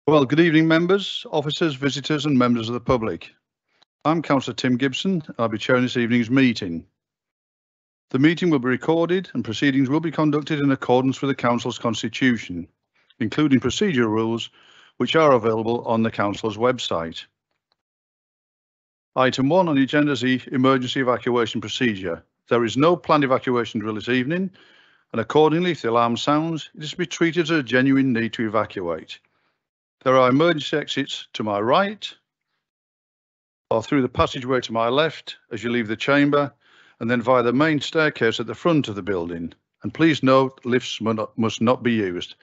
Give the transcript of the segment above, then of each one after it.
Well, good evening, members, officers, visitors and members of the public. I'm Councillor Tim Gibson. I'll be chairing this evening's meeting. The meeting will be recorded and proceedings will be conducted in accordance with the Council's constitution, including procedural rules which are available on the Council's website. Item 1 on the agenda is the emergency evacuation procedure. There is no planned evacuation drill this evening, and accordingly, if the alarm sounds, it is to be treated as a genuine need to evacuate. There are emergency exits to my right or through the passageway to my left as you leave the chamber, and then via the main staircase at the front of the building. And please note, lifts must not be used.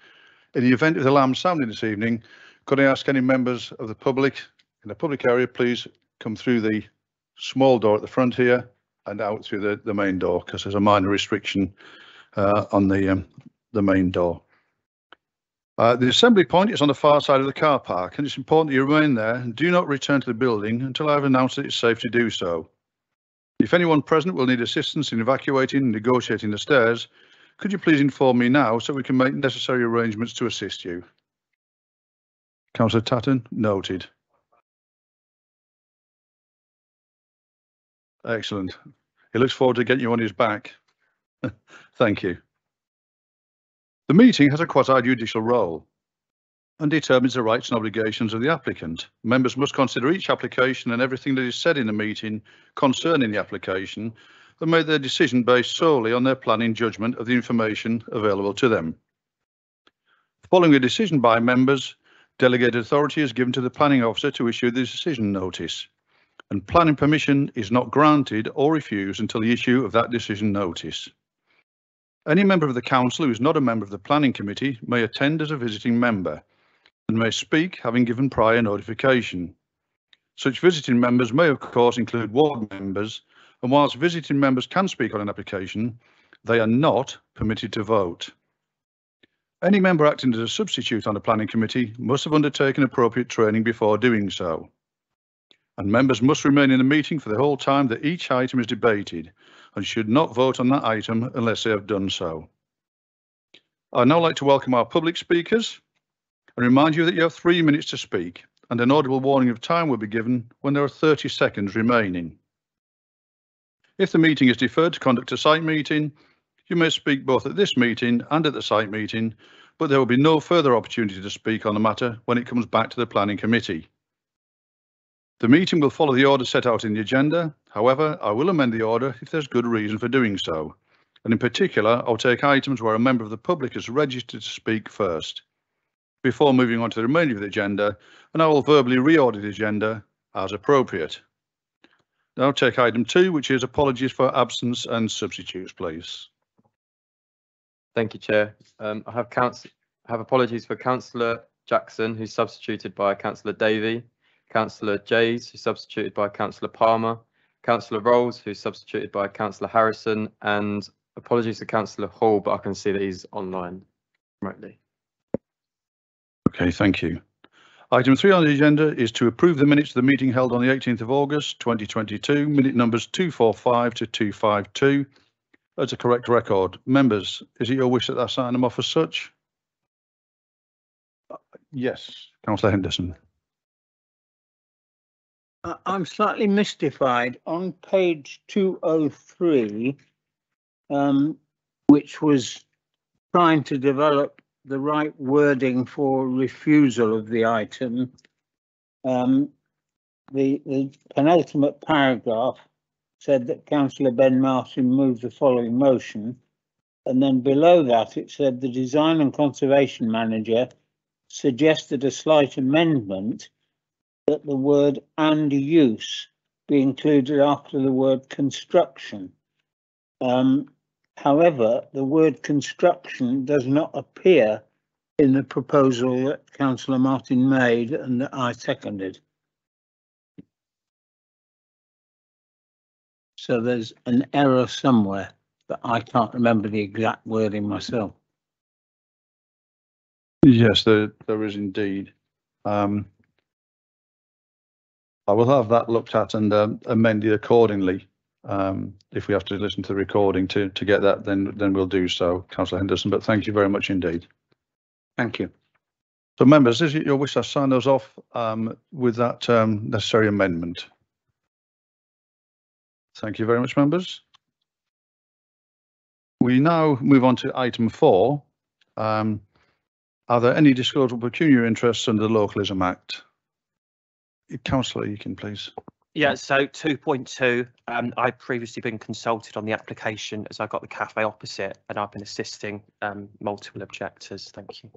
In the event of the alarm sounding this evening, could I ask any members of the public in the public area, please come through the small door at the front here and out through the main door, because there's a minor restriction on the main door. The assembly point is on the far side of the car park, and it's important that you remain there and do not return to the building until I have announced that it's safe to do so. If anyone present will need assistance in evacuating and negotiating the stairs, could you please inform me now so we can make necessary arrangements to assist you? Councillor Tatton, noted. Excellent. He looks forward to getting you on his back. Thank you. The meeting has a quasi-judicial role and determines the rights and obligations of the applicant. Members must consider each application and everything that is said in the meeting concerning the application and make their decision based solely on their planning judgment of the information available to them. Following a decision by members, delegated authority is given to the planning officer to issue the decision notice, and planning permission is not granted or refused until the issue of that decision notice. Any member of the council who is not a member of the planning committee may attend as a visiting member and may speak having given prior notification. Such visiting members may of course include ward members, and whilst visiting members can speak on an application, they are not permitted to vote. Any member acting as a substitute on the planning committee must have undertaken appropriate training before doing so. And members must remain in the meeting for the whole time that each item is debated and should not vote on that item unless they have done so. I'd now like to welcome our public speakers and remind you that you have 3 minutes to speak, and an audible warning of time will be given when there are 30 seconds remaining. If the meeting is deferred to conduct a site meeting, you may speak both at this meeting and at the site meeting, but there will be no further opportunity to speak on the matter when it comes back to the planning committee. The meeting will follow the order set out in the agenda. However, I will amend the order if there's good reason for doing so. And in particular, I'll take items where a member of the public is registered to speak first, before moving on to the remainder of the agenda, and I will verbally reorder the agenda as appropriate. Now I'll take item 2, which is apologies for absence and substitutes, please. Thank you, Chair. I have apologies for Councillor Jackson, who's substituted by Councillor Davey, Councillor Jays, who's substituted by Councillor Palmer, Councillor Rolls, who's substituted by Councillor Harrison, and apologies to Councillor Hall, but I can see that he's online remotely. Okay, thank you. Item 3 on the agenda is to approve the minutes of the meeting held on the 18th of August 2022, minute numbers 245 to 252. That's a correct record. Members, is it your wish that I sign them off as such? Yes, Councillor Henderson. I'm slightly mystified. On page 203, which was trying to develop the right wording for refusal of the item, the penultimate paragraph said that Councillor Ben Martin moved the following motion, and then below that it said the Design and Conservation Manager suggested a slight amendment that the word "and use" be included after the word "construction." However, the word "construction" does not appear in the proposal that Councillor Martin made and that I seconded. So there's an error somewhere, but I can't remember the exact wording myself. Yes, there is indeed. I will have that looked at and amended accordingly. If we have to listen to the recording to get that, then we'll do so, Councillor Henderson. But thank you very much indeed. Thank you. So members, is it your wish to sign those off with that necessary amendment? Thank you very much, members. We now move on to item 4. Are there any disclosable pecuniary interests under the Localism Act? Councillor, you can please. Yeah, so 2.2, I've previously been consulted on the application as I got the cafe opposite and I've been assisting multiple objectors. Thank you.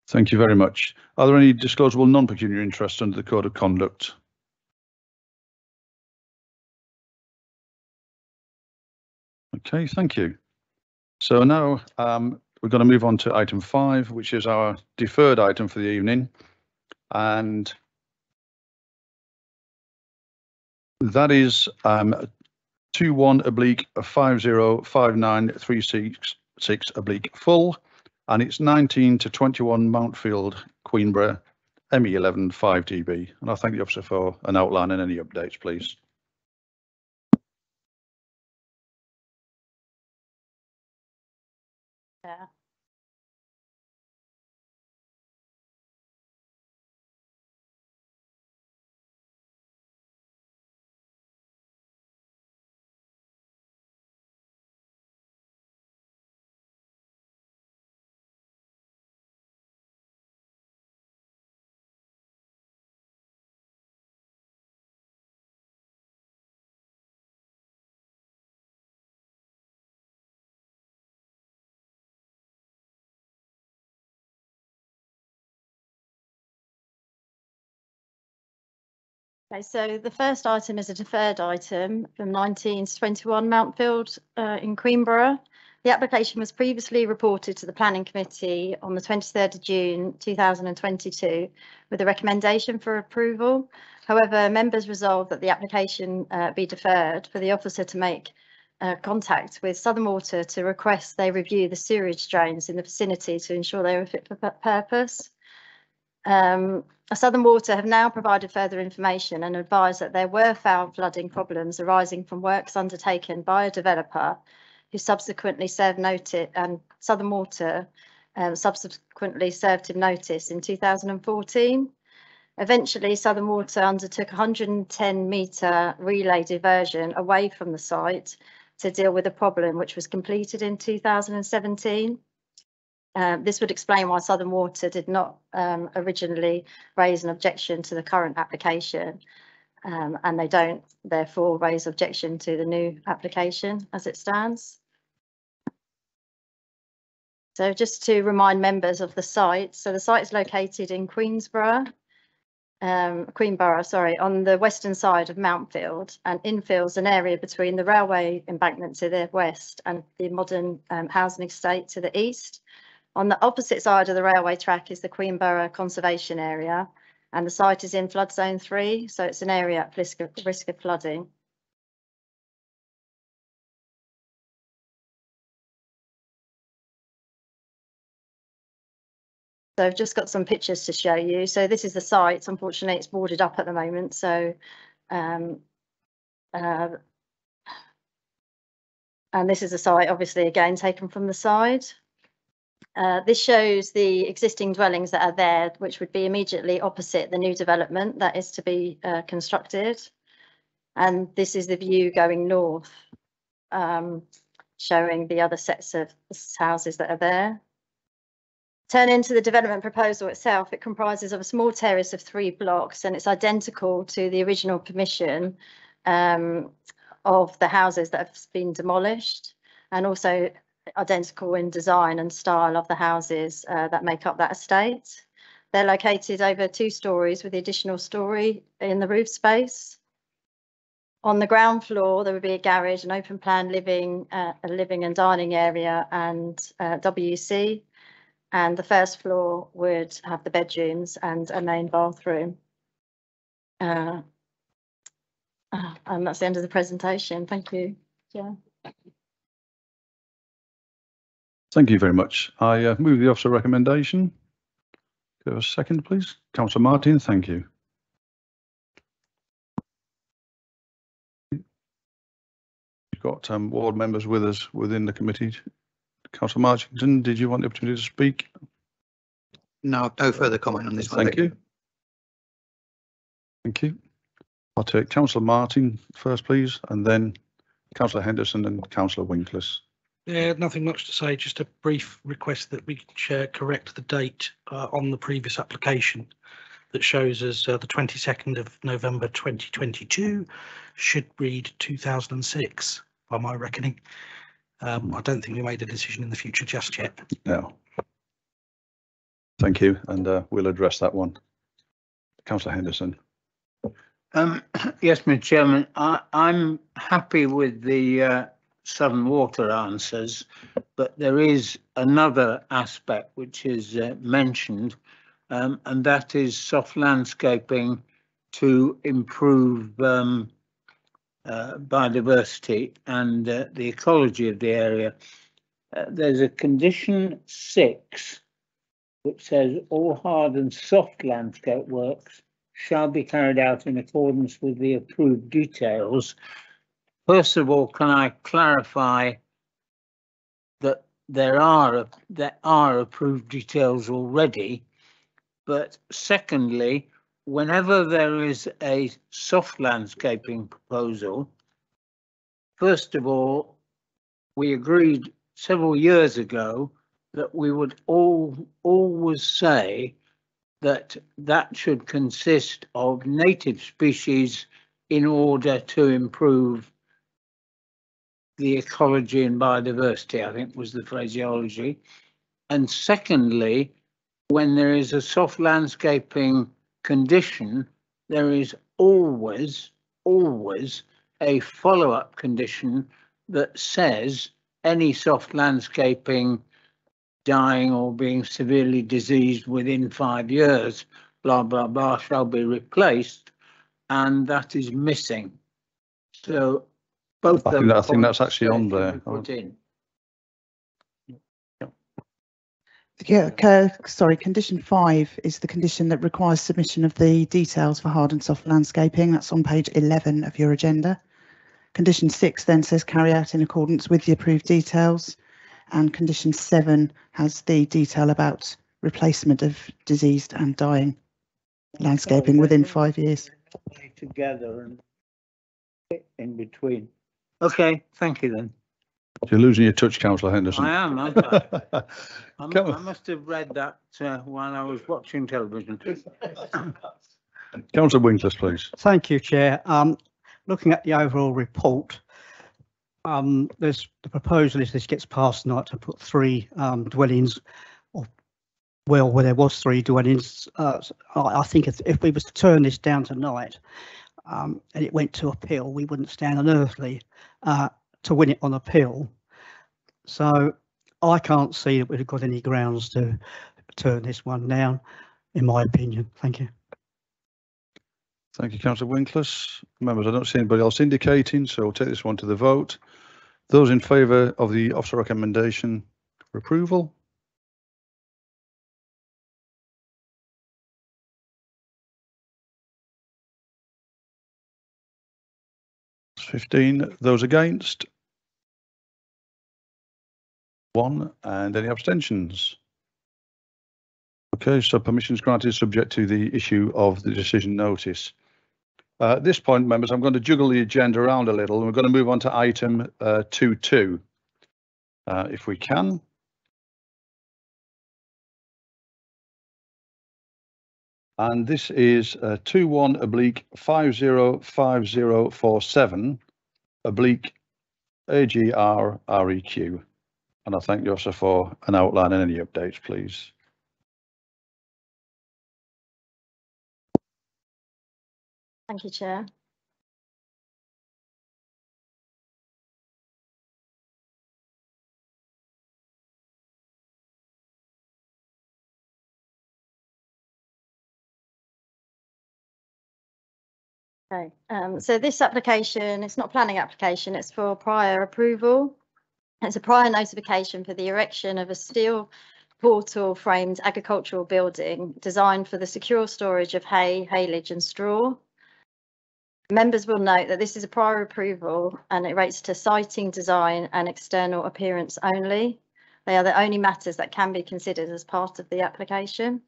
Thank you very much. Are there any disclosable non-pecuniary interests under the Code of Conduct? Okay, thank you. So now we're going to move on to item 5, which is our deferred item for the evening. And that is 21/505936 and it's 19 to 21 Mountfield, Queenborough, ME11 5DB. And I thank the officer for an outline and any updates, please. Yeah. Okay, so the first item is a deferred item from 19 to 21 Mountfield in Queenborough. The application was previously reported to the Planning Committee on the 23rd of June 2022 with a recommendation for approval. However, members resolved that the application be deferred for the officer to make contact with Southern Water to request they review the sewerage drains in the vicinity to ensure they were fit for purpose. Southern Water have now provided further information and advised that there were found flooding problems arising from works undertaken by a developer who subsequently served notice, and Southern Water subsequently served him notice in 2014. Eventually, Southern Water undertook a 110-metre relay diversion away from the site to deal with the problem, which was completed in 2017. This would explain why Southern Water did not originally raise an objection to the current application, and they don't therefore raise objection to the new application as it stands. So just to remind members of the site, so the site is located in Queenborough, on the western side of Mountfield, and infills an area between the railway embankment to the west and the modern housing estate to the east. On the opposite side of the railway track is the Queenborough Conservation Area, and the site is in flood zone 3, so it's an area at risk of flooding. So I've just got some pictures to show you. So this is the site. Unfortunately, it's boarded up at the moment. So, and this is the site, obviously, again, taken from the side. This shows the existing dwellings that are there, which would be immediately opposite the new development that is to be constructed. And this is the view going north, showing the other sets of houses that are there. Turning to the development proposal itself, it comprises of a small terrace of 3 blocks, and it's identical to the original permission of the houses that have been demolished, and also identical in design and style of the houses that make up that estate. They're located over 2 stories with the additional story in the roof space. On the ground floor, there would be a garage, an open plan living, a living and dining area, and WC. And the first floor would have the bedrooms and a main bathroom. And that's the end of the presentation. Thank you. Yeah. Thank you very much. I move the officer recommendation. Could I have a second, please? Councillor Martin, thank you. We've got ward members with us within the committee. Councillor Marchington, did you want the opportunity to speak? No, no further comment on this one. Thank you. Thank you. I'll take Councillor Martin first, please, and then Councillor Henderson and Councillor Winkles. Yeah, nothing much to say, just a brief request that we correct the date on the previous application that shows us the 22nd of November 2022 should read 2006 by my reckoning. I don't think we made a decision in the future just yet. No. Thank you, and we'll address that one. Councillor Henderson. Yes, Mr. Chairman, I'm happy with the Southern Water answers, but there is another aspect which is mentioned, and that is soft landscaping to improve biodiversity and the ecology of the area. There's a condition 6 which says all hard and soft landscape works shall be carried out in accordance with the approved details. First of all, can I clarify that there are approved details already? But secondly, whenever there is a soft landscaping proposal, first of all, we agreed several years ago that we would always say that that should consist of native species in order to improve the ecology and biodiversity, I think was the phraseology. And secondly, when there is a soft landscaping condition, there is always a follow-up condition that says any soft landscaping dying or being severely diseased within 5 years, blah, blah, blah, shall be replaced, and that is missing. So both I think that's actually on there. Put in. Yeah, sorry, condition 5 is the condition that requires submission of the details for hard and soft landscaping. That's on page 11 of your agenda. Condition 6 then says carry out in accordance with the approved details. And condition 7 has the detail about replacement of diseased and dying landscaping within 5 years. Together and in between. Okay, thank you then. You're losing your touch, Councillor Henderson. I am, aren't I? I must have read that while I was watching television. Councillor Winkles, please. Thank you, Chair. Looking at the overall report, there's the proposal is this gets passed tonight to put 3 dwellings, or well, where there was 3 dwellings. I think if we was to turn this down tonight and it went to appeal, we wouldn't stand unearthly to win it on appeal. So I can't see that we've got any grounds to turn this one down, in my opinion. Thank you. Thank you, Councillor Winkles. Members, I don't see anybody else indicating, so we'll take this one to the vote. Those in favour of the officer recommendation for approval? That's 15. Those against? 1. And any abstentions? Okay, so permission is granted subject to the issue of the decision notice. At this point, members, I'm going to juggle the agenda around a little, and we're going to move on to item 2.2, if we can. And this is 21/505047 AGR REQ. And I thank you also for an outline and any updates, please. Thank you, Chair. Okay, so this application, it's not a planning application, it's for prior approval. It's a prior notification for the erection of a steel portal framed agricultural building designed for the secure storage of hay, haylage and straw. Members will note that this is a prior approval and it relates to siting, design and external appearance only. They are the only matters that can be considered as part of the application.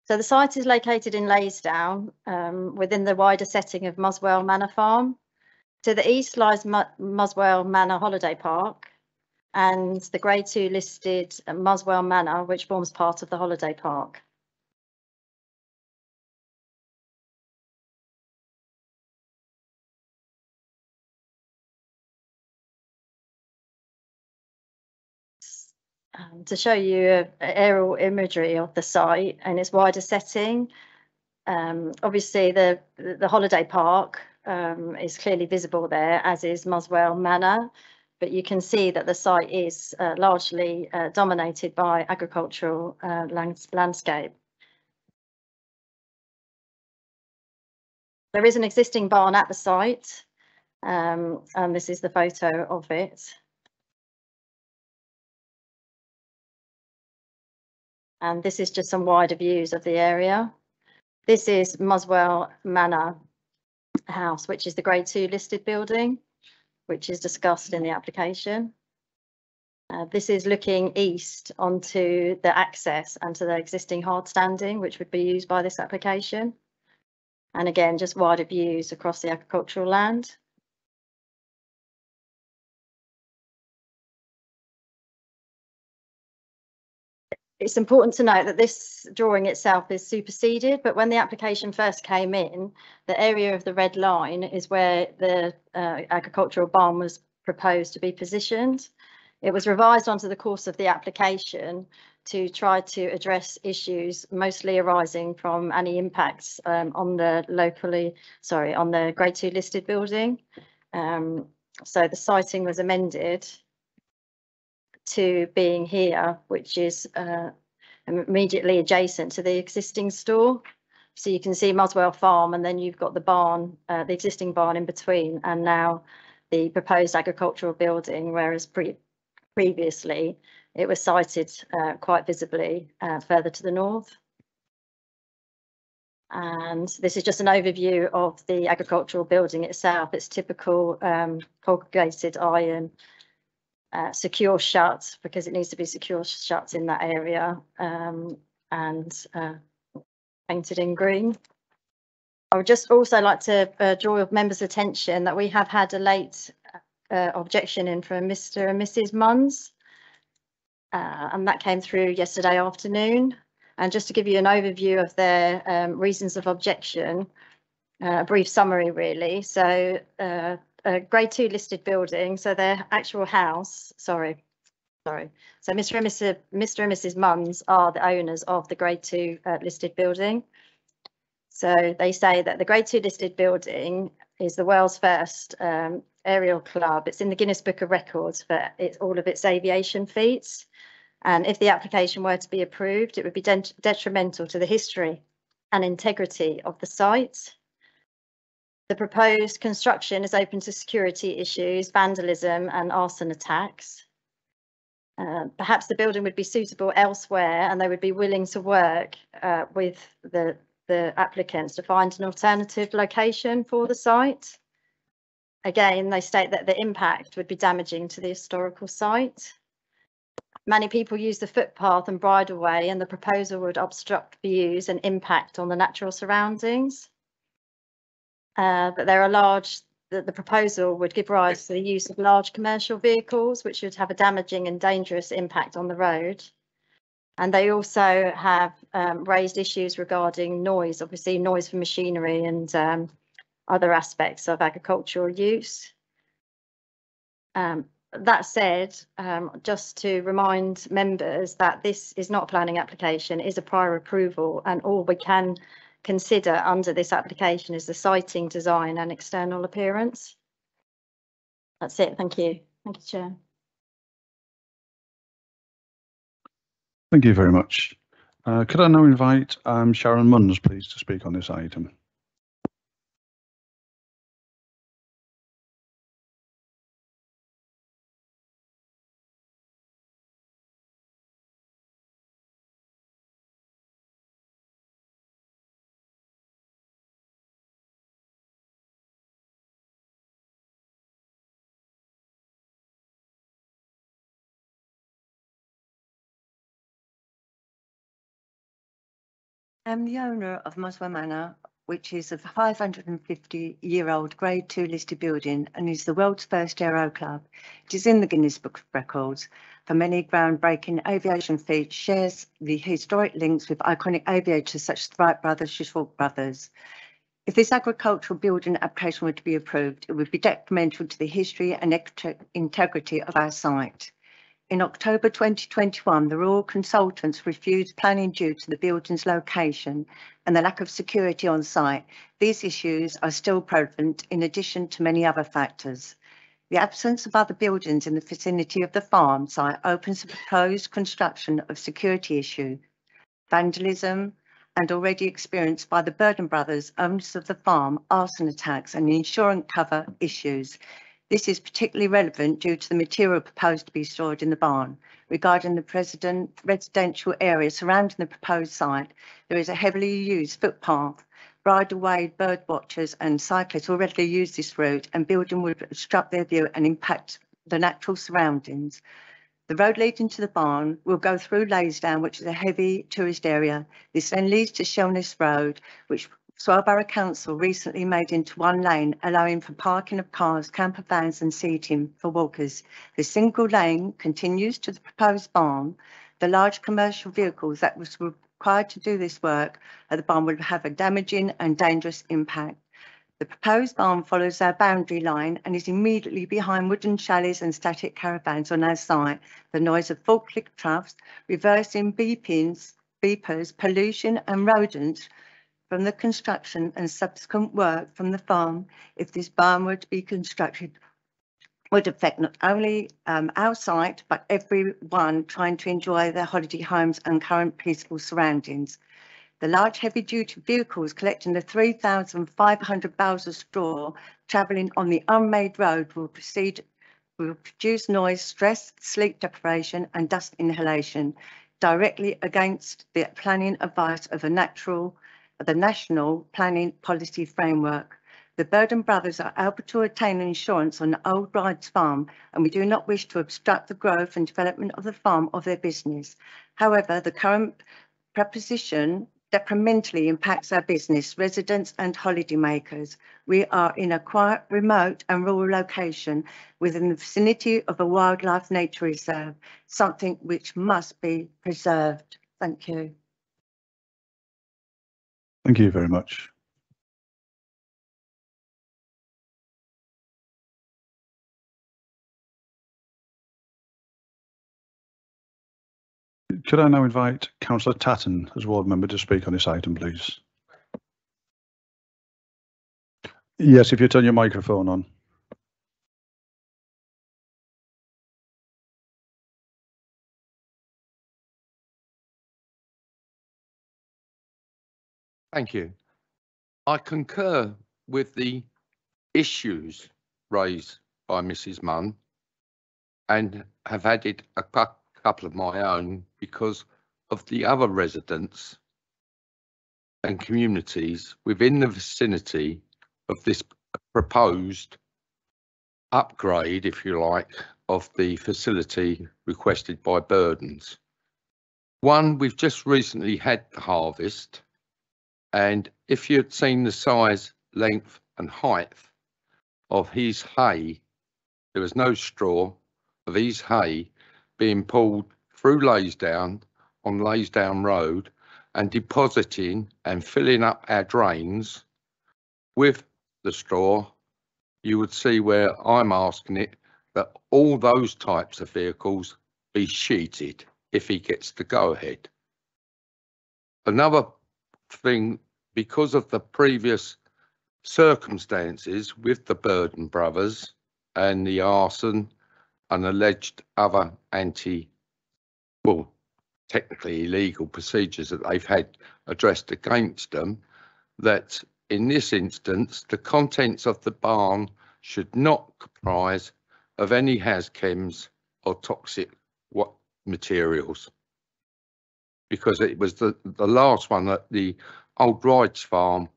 So the site is located in Laysdown, within the wider setting of Muswell Manor Farm. To the east lies Muswell Manor Holiday Park and the Grade 2 listed Muswell Manor, which forms part of the holiday park. To show you an aerial imagery of the site and its wider setting, obviously the holiday park is clearly visible there, as is Muswell Manor, but you can see that the site is largely dominated by agricultural landscape. There is an existing barn at the site, and this is the photo of it. And this is just some wider views of the area. This is Muswell Manor House, which is the Grade 2 listed building, which is discussed in the application. This is looking east onto the access and to the existing hard standing, which would be used by this application. And again, just wider views across the agricultural land. It's important to note that this drawing itself is superseded, but when the application first came in, the area of the red line is where the agricultural barn was proposed to be positioned. It was revised onto the course of the application to try to address issues mostly arising from any impacts on the on the Grade 2 listed building. So the siting was amended to being here, which is immediately adjacent to the existing store. So you can see Muswell Farm, and then you've got the barn, the existing barn in between, and now the proposed agricultural building, whereas previously it was sited quite visibly further to the north. And this is just an overview of the agricultural building itself. It's typical corrugated iron, secure shut, because it needs to be secure shut in that area, and painted in green. I would just also like to draw members' attention that we have had a late objection in from Mr. and Mrs. Munns, and that came through yesterday afternoon. And just to give you an overview of their reasons of objection, a brief summary really. So a Grade 2 listed building, so their actual house, sorry. So Mr. and Mrs. Munns are the owners of the Grade 2 listed building. So they say that the Grade 2 listed building is the world's first aerial club. It's in the Guinness Book of Records for all of its aviation feats. And if the application were to be approved, it would be detrimental to the history and integrity of the site. The proposed construction is open to security issues, vandalism and arson attacks. Perhaps the building would be suitable elsewhere, and they would be willing to work with the applicants to find an alternative location for the site. Again, they state that the impact would be damaging to the historical site. Many people use the footpath and bridleway, and the proposal would obstruct views and impact on the natural surroundings. But there are the proposal would give rise to the use of large commercial vehicles, which would have a damaging and dangerous impact on the road. And they also have raised issues regarding noise, obviously noise from machinery and other aspects of agricultural use. That said, just to remind members that this is not a planning application, it is a prior approval, and all we can consider under this application is the siting, design and external appearance. That's it. Thank you. Thank you, Chair. Thank you very much. Could I now invite Sharon Munns, please, to speak on this item? am the owner of Muswell Manor, which is a 550-year-old Grade 2 listed building and is the world's first aero club. It is in the Guinness Book of Records for many groundbreaking aviation feats, shares the historic links with iconic aviators such as the Wright brothers, Chisholm brothers. If this agricultural building application were to be approved, it would be detrimental to the history and integrity of our site. In October 2021, the Royal Consultants refused planning due to the building's location and the lack of security on site. These issues are still prevalent in addition to many other factors. The absence of other buildings in the vicinity of the farm site opens the proposed construction of security issue, vandalism, and already experienced by the Burden brothers, owners of the farm, arson attacks and insurance cover issues. This is particularly relevant due to the material proposed to be stored in the barn. Regarding the residential area surrounding the proposed site, there is a heavily used footpath. Bridleway bird watchers and cyclists already use this route, and building would obstruct their view and impact the natural surroundings. The road leading to the barn will go through Laysdown, which is a heavy tourist area. This then leads to Shelness Road, which Swale Borough Council recently made into one lane, allowing for parking of cars, camper vans and seating for walkers. The single lane continues to the proposed barn. The large commercial vehicles that was required to do this work at the barn will have a damaging and dangerous impact. The proposed barn follows our boundary line and is immediately behind wooden chalets and static caravans on our site. The noise of forklift trucks, reversing beepers, pollution and rodents from the construction and subsequent work from the farm, if this barn were to be constructed, would affect not only our site, but everyone trying to enjoy their holiday homes and current peaceful surroundings. The large heavy-duty vehicles collecting the 3,500 bales of straw travelling on the unmade road will produce noise, stress, sleep deprivation and dust inhalation directly against the planning advice of the National Planning Policy Framework. The Burden brothers are able to obtain insurance on the Old Rides farm, and we do not wish to obstruct the growth and development of the farm of their business. However, the current proposition detrimentally impacts our business, residents and holidaymakers. We are in a quiet, remote and rural location within the vicinity of a wildlife nature reserve, something which must be preserved. Thank you. Thank you very much. Could I now invite Councillor Tatton as ward member to speak on this item, please? Yes, if you turn your microphone on. Thank you. I concur with the issues raised by Mrs. Munn and have added a couple of my own because of the other residents and communities within the vicinity of this proposed upgrade, if you like, of the facility requested by Burdens. One, we've just recently had the harvest. And if you'd seen the size, length and height of his hay, there was no straw of his hay being pulled through Laysdown on Laysdown Road and depositing and filling up our drains with the straw. You would see where I'm asking it that all those types of vehicles be sheeted if he gets the go ahead. Another thing, because of the previous circumstances with the Burden brothers and the arson and alleged other technically illegal procedures that they've had addressed against them, that in this instance, the contents of the barn should not comprise of any hazchems or toxic materials. Because it was the last one at the Old Rides farm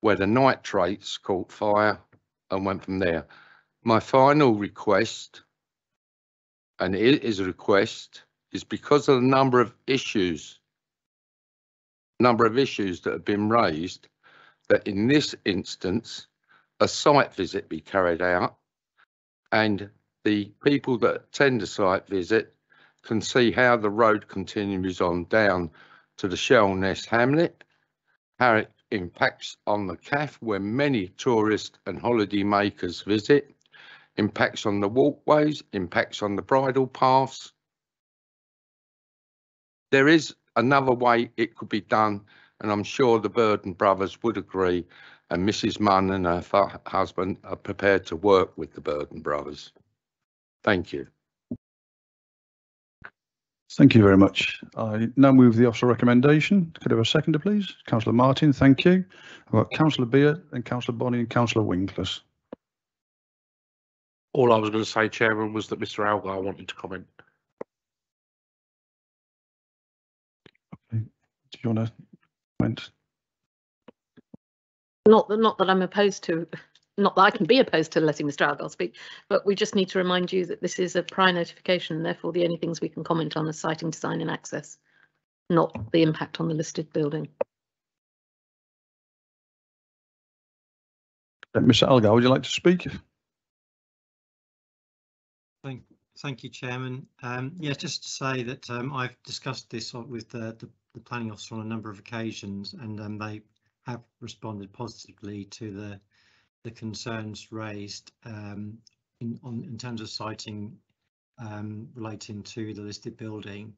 where the nitrates caught fire and went from there. My final request, and it is a request, is because of the number of issues number of issues that have been raised, that in this instance, a site visit be carried out and the people that attend the site visit can see how the road continues on down to the Shellness hamlet, how it impacts on the CAF where many tourists and holiday makers visit, impacts on the walkways, impacts on the bridle paths. There is another way it could be done, and I'm sure the Burden brothers would agree, and Mrs. Munn and her husband are prepared to work with the Burden brothers. Thank you. Thank you very much. I now move the officer recommendation. Could I have a seconder, please? Councillor Martin, thank you. I've got Councillor Beard and Councillor Bonney and Councillor Winkles. All I was going to say, Chairman, was that Mr. Algar wanted to comment. Okay. Do you want to comment? Not that I'm opposed to, not that I can be opposed to letting Mr. Algar speak, but we just need to remind you that this is a prior notification, and therefore the only things we can comment on are siting, design and access, not the impact on the listed building. Mr. Algar, would you like to speak? Thank you, Chairman. Yeah, just to say that I've discussed this with the planning officer on a number of occasions, and they have responded positively to the concerns raised in terms of siting relating to the listed building,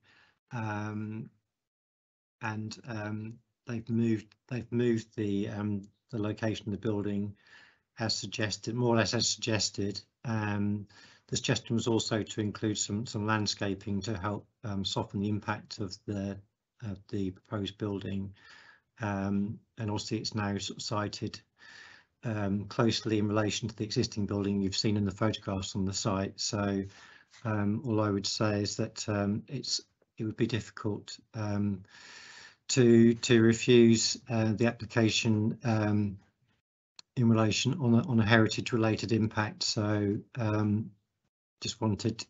and they've moved the location of the building as suggested, more or less as suggested. The suggestion was also to include some landscaping to help soften the impact of the proposed building, and obviously it's now sort of sited closely in relation to the existing building you've seen in the photographs on the site. So all I would say is that it would be difficult to refuse the application in relation on a heritage related impact. So just wanted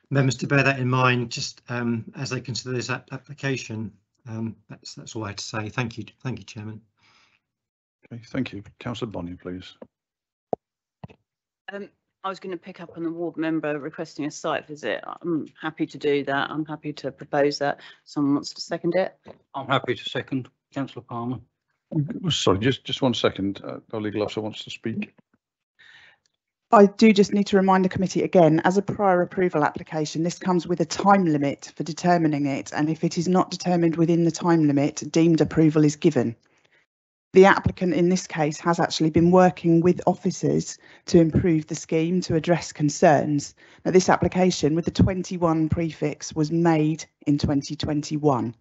members to bear that in mind just as they consider this application. That's all I had to say. Thank you, Chairman. Okay, thank you. Councillor Bonney, please. I was going to pick up on the ward member requesting a site visit. I'm happy to do that. I'm happy to propose that. Someone wants to second it? I'm happy to second. Councillor Palmer. Sorry, just 1 second. Our legal officer wants to speak. I do just need to remind the committee again, as a prior approval application, this comes with a time limit for determining it, and if it is not determined within the time limit, deemed approval is given. The applicant in this case has actually been working with officers to improve the scheme to address concerns. Now, this application with the 21 prefix was made in 2021.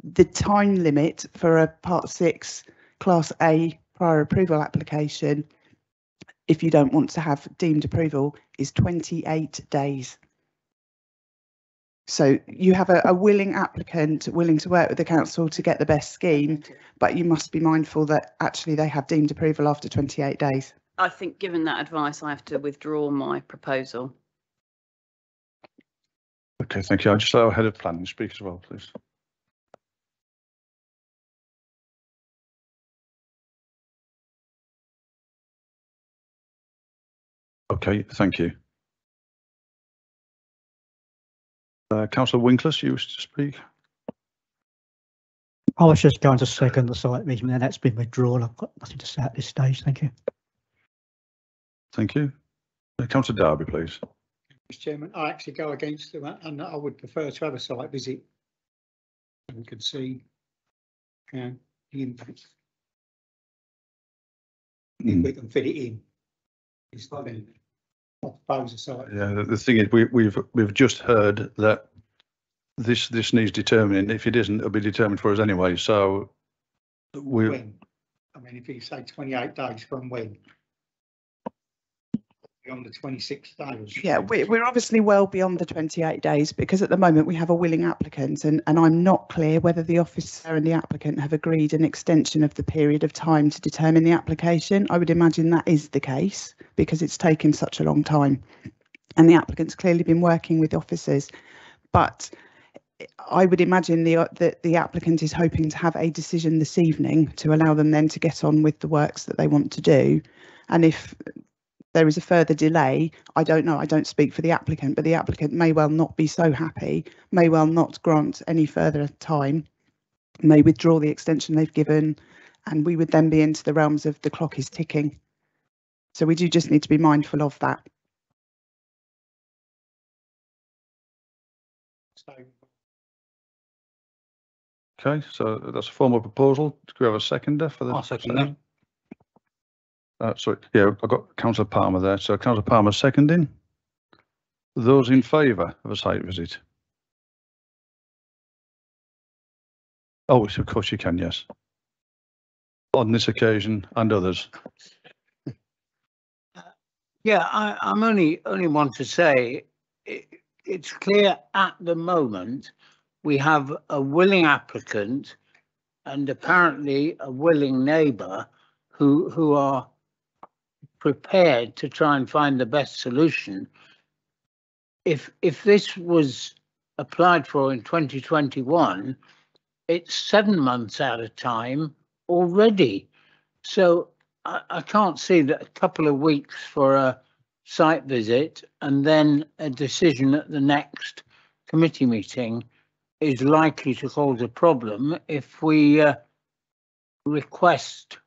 The time limit for a Part 6 Class A prior approval application, if you don't want to have deemed approval, is 28 days. So you have a willing applicant willing to work with the council to get the best scheme, but you must be mindful that actually they have deemed approval after 28 days. I think given that advice, I have to withdraw my proposal. Okay, thank you. I'll just allow Head of Planning to speak as well, please. Okay, thank you. Councillor Winkles, you wish to speak? I was just going to second the site meeting, and that's been withdrawn. I've got nothing to say at this stage. Thank you. Thank you. Councillor Darby, please. Mr. Chairman, I actually go against that, and I would prefer to have a site visit and we could see the impact. If we can fit it in. It's not in. I propose a site. Yeah, the thing is, we've just heard that this needs determining. If it isn't, it'll be determined for us anyway. So we. When? I mean, if you say 28 days from when? Beyond the 26 days. Yeah, we're obviously well beyond the 28 days because at the moment we have a willing applicant, and I'm not clear whether the officer and the applicant have agreed an extension of the period of time to determine the application. I would imagine that is the case because it's taken such a long time, and the applicant's clearly been working with officers. But I would imagine that the applicant is hoping to have a decision this evening to allow them then to get on with the works that they want to do. And if there is a further delay, I don't know, I don't speak for the applicant, but the applicant may well not be so happy, may well not grant any further time, may withdraw the extension they've given, and we would then be into the realms of the clock is ticking. So we do just need to be mindful of that. Okay, so that's a formal proposal. Do we have a seconder for the? I'll second that. Sorry, yeah, I've got Councillor Palmer there. So Councillor Palmer seconding. Those in favour of a site visit? Oh, of course you can, yes. On this occasion and others. Yeah, I'm only want to say it's clear at the moment we have a willing applicant and apparently a willing neighbour who are prepared to try and find the best solution. If this was applied for in 2021, it's 7 months out of time already. So I can't see that a couple of weeks for a site visit and then a decision at the next committee meeting is likely to cause a problem if we request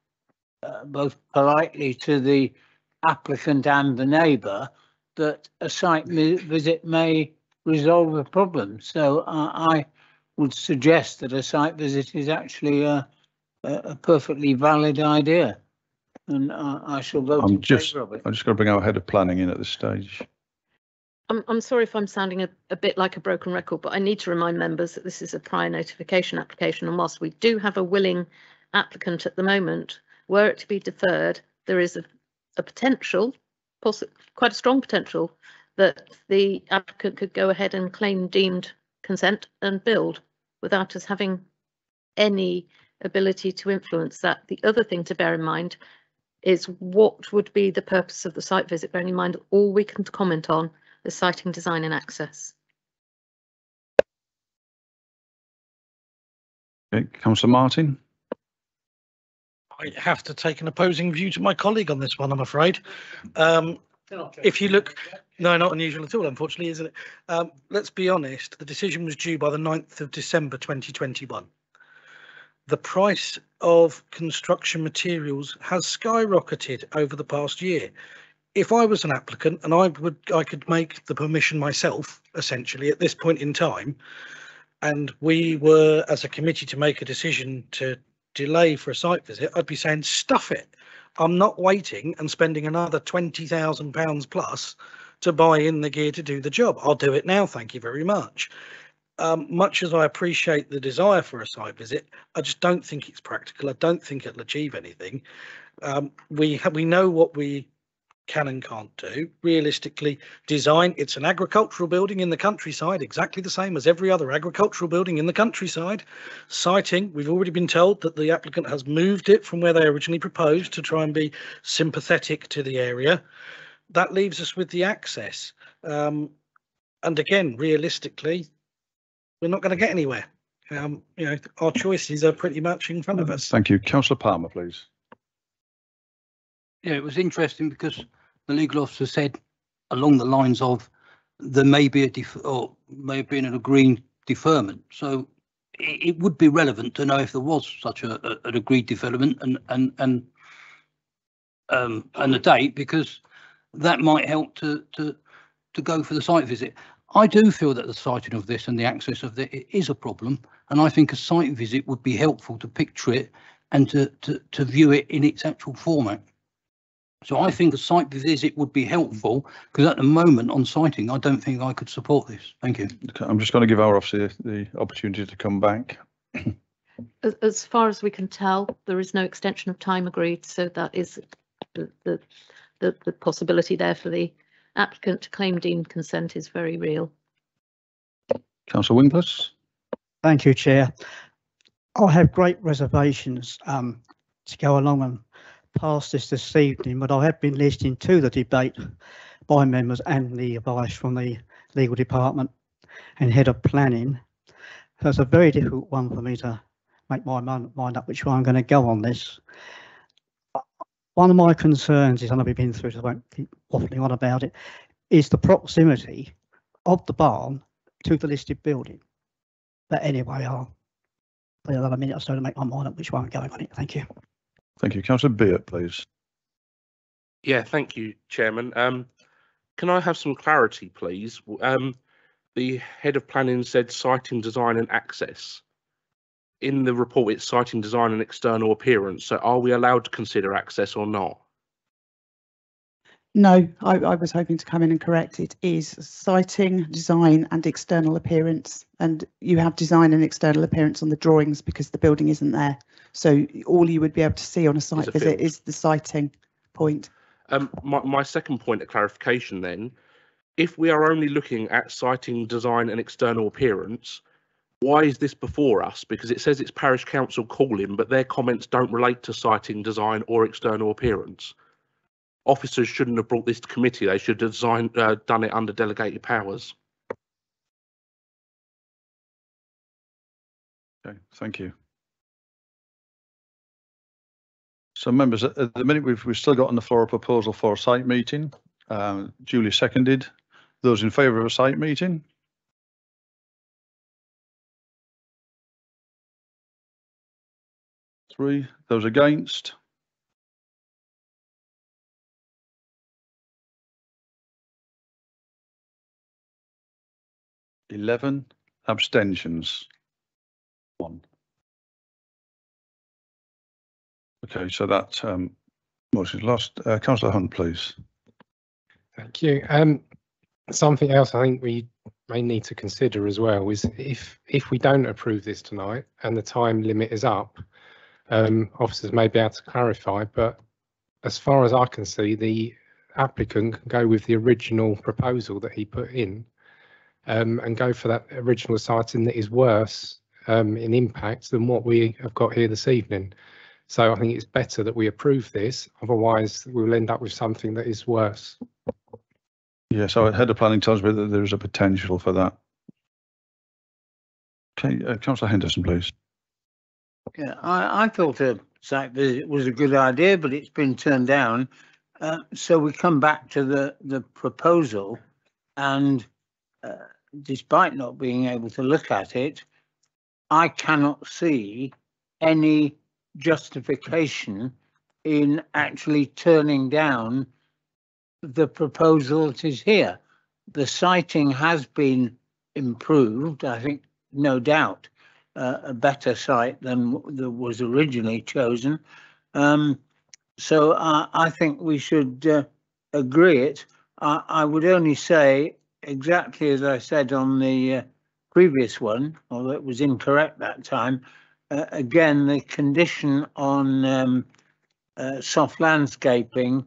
both politely to the applicant and the neighbour that a site visit may resolve the problem. So I would suggest that a site visit is actually a perfectly valid idea, and I shall vote in favour of it. I'm just going to bring our head of planning in at this stage. I'm sorry if I'm sounding a bit like a broken record, but I need to remind members that this is a prior notification application, and whilst we do have a willing applicant at the moment, were it to be deferred, there is a potential, quite a strong potential, that the applicant could go ahead and claim deemed consent and build without us having any ability to influence that. The other thing to bear in mind is what would be the purpose of the site visit, bearing in mind that all we can comment on the siting design and access. Okay, Councillor Martin. I have to take an opposing view to my colleague on this one, I'm afraid. If you look, no, not unusual at all, unfortunately, isn't it? Let's be honest, the decision was due by the 9th of December 2021. The price of construction materials has skyrocketed over the past year. If I was an applicant and I could make the permission myself, essentially, at this point in time, and we were, as a committee, to make a decision to delay for a site visit, I'd be saying, stuff it. I'm not waiting and spending another £20,000 plus to buy in the gear to do the job. I'll do it now, thank you very much. Much as I appreciate the desire for a site visit, I just don't think it's practical. I don't think it'll achieve anything. We know what we can and can't do. Realistically, design, it's an agricultural building in the countryside, exactly the same as every other agricultural building in the countryside. Siting, we've already been told that the applicant has moved it from where they originally proposed to try and be sympathetic to the area. That leaves us with the access. And again, realistically, we're not going to get anywhere. You know, our choices are pretty much in front of us. Thank you. Councillor Palmer, please. Yeah, it was interesting because the legal officer said along the lines of there may be may have been an agreed deferment. So it would be relevant to know if there was such an agreed deferment and the date, because that might help to go for the site visit. I do feel that the siting of this and the access of it is a problem, and I think a site visit would be helpful to picture it and to view it in its actual format. So I think a site visit would be helpful, because at the moment on siting, I don't think I could support this. Thank you. I'm just going to give our officer the opportunity to come back. As far as we can tell, there is no extension of time agreed, so that is the possibility there for the applicant to claim deemed consent is very real. Councillor Winglas. Thank you, Chair. I have great reservations to go along and pass this evening, but I have been listening to the debate by members and the advice from the legal department and head of planning. So it's a very difficult one for me to make my mind up which way I'm going to go on this. One of my concerns is, and I've been through, so I won't keep waffling on about it, is the proximity of the barn to the listed building. But anyway, I'll have a minute or so to make my mind up which way I'm going on it. Thank you. Thank you. Councillor Beard, please. Yeah, thank you, Chairman. Can I have some clarity, please? The head of planning said siting, design and access. In the report, it's siting, design and external appearance. So are we allowed to consider access or not? No, I was hoping to come in and correct. It is siting, design and external appearance. And you have design and external appearance on the drawings because the building isn't there. So all you would be able to see on a site visit is the siting point. My second point of clarification then, if we are only looking at siting, design and external appearance, why is this before us? Because it says it's parish council calling, but their comments don't relate to siting, design or external appearance. Officers shouldn't have brought this to committee. They should have done it under delegated powers. Okay, thank you. So members, at the minute we've still got on the floor a proposal for a site meeting, duly seconded. Those in favour of a site meeting? Three. Those against? (11) Abstentions. 1. Okay, so that motion's lost. Councillor Hunt, please. Thank you. Something else I think we may need to consider as well is if we don't approve this tonight and the time limit is up, officers may be able to clarify, but as far as I can see, the applicant can go with the original proposal that he put in and go for that original siting that is worse in impact than what we have got here this evening. So I think it's better that we approve this, otherwise we'll end up with something that is worse. Yes, our head of planning tells me that there is a potential for that. Okay, Councillor Henderson, please. Yeah, I thought a site visit was a good idea, but it's been turned down. So we come back to the proposal, and despite not being able to look at it, I cannot see any justification in actually turning down the proposal that is here. The siting has been improved, I think, no doubt, a better site than was originally chosen. So I think we should agree it. I would only say exactly as I said on the previous one, although it was incorrect that time. Again, the condition on soft landscaping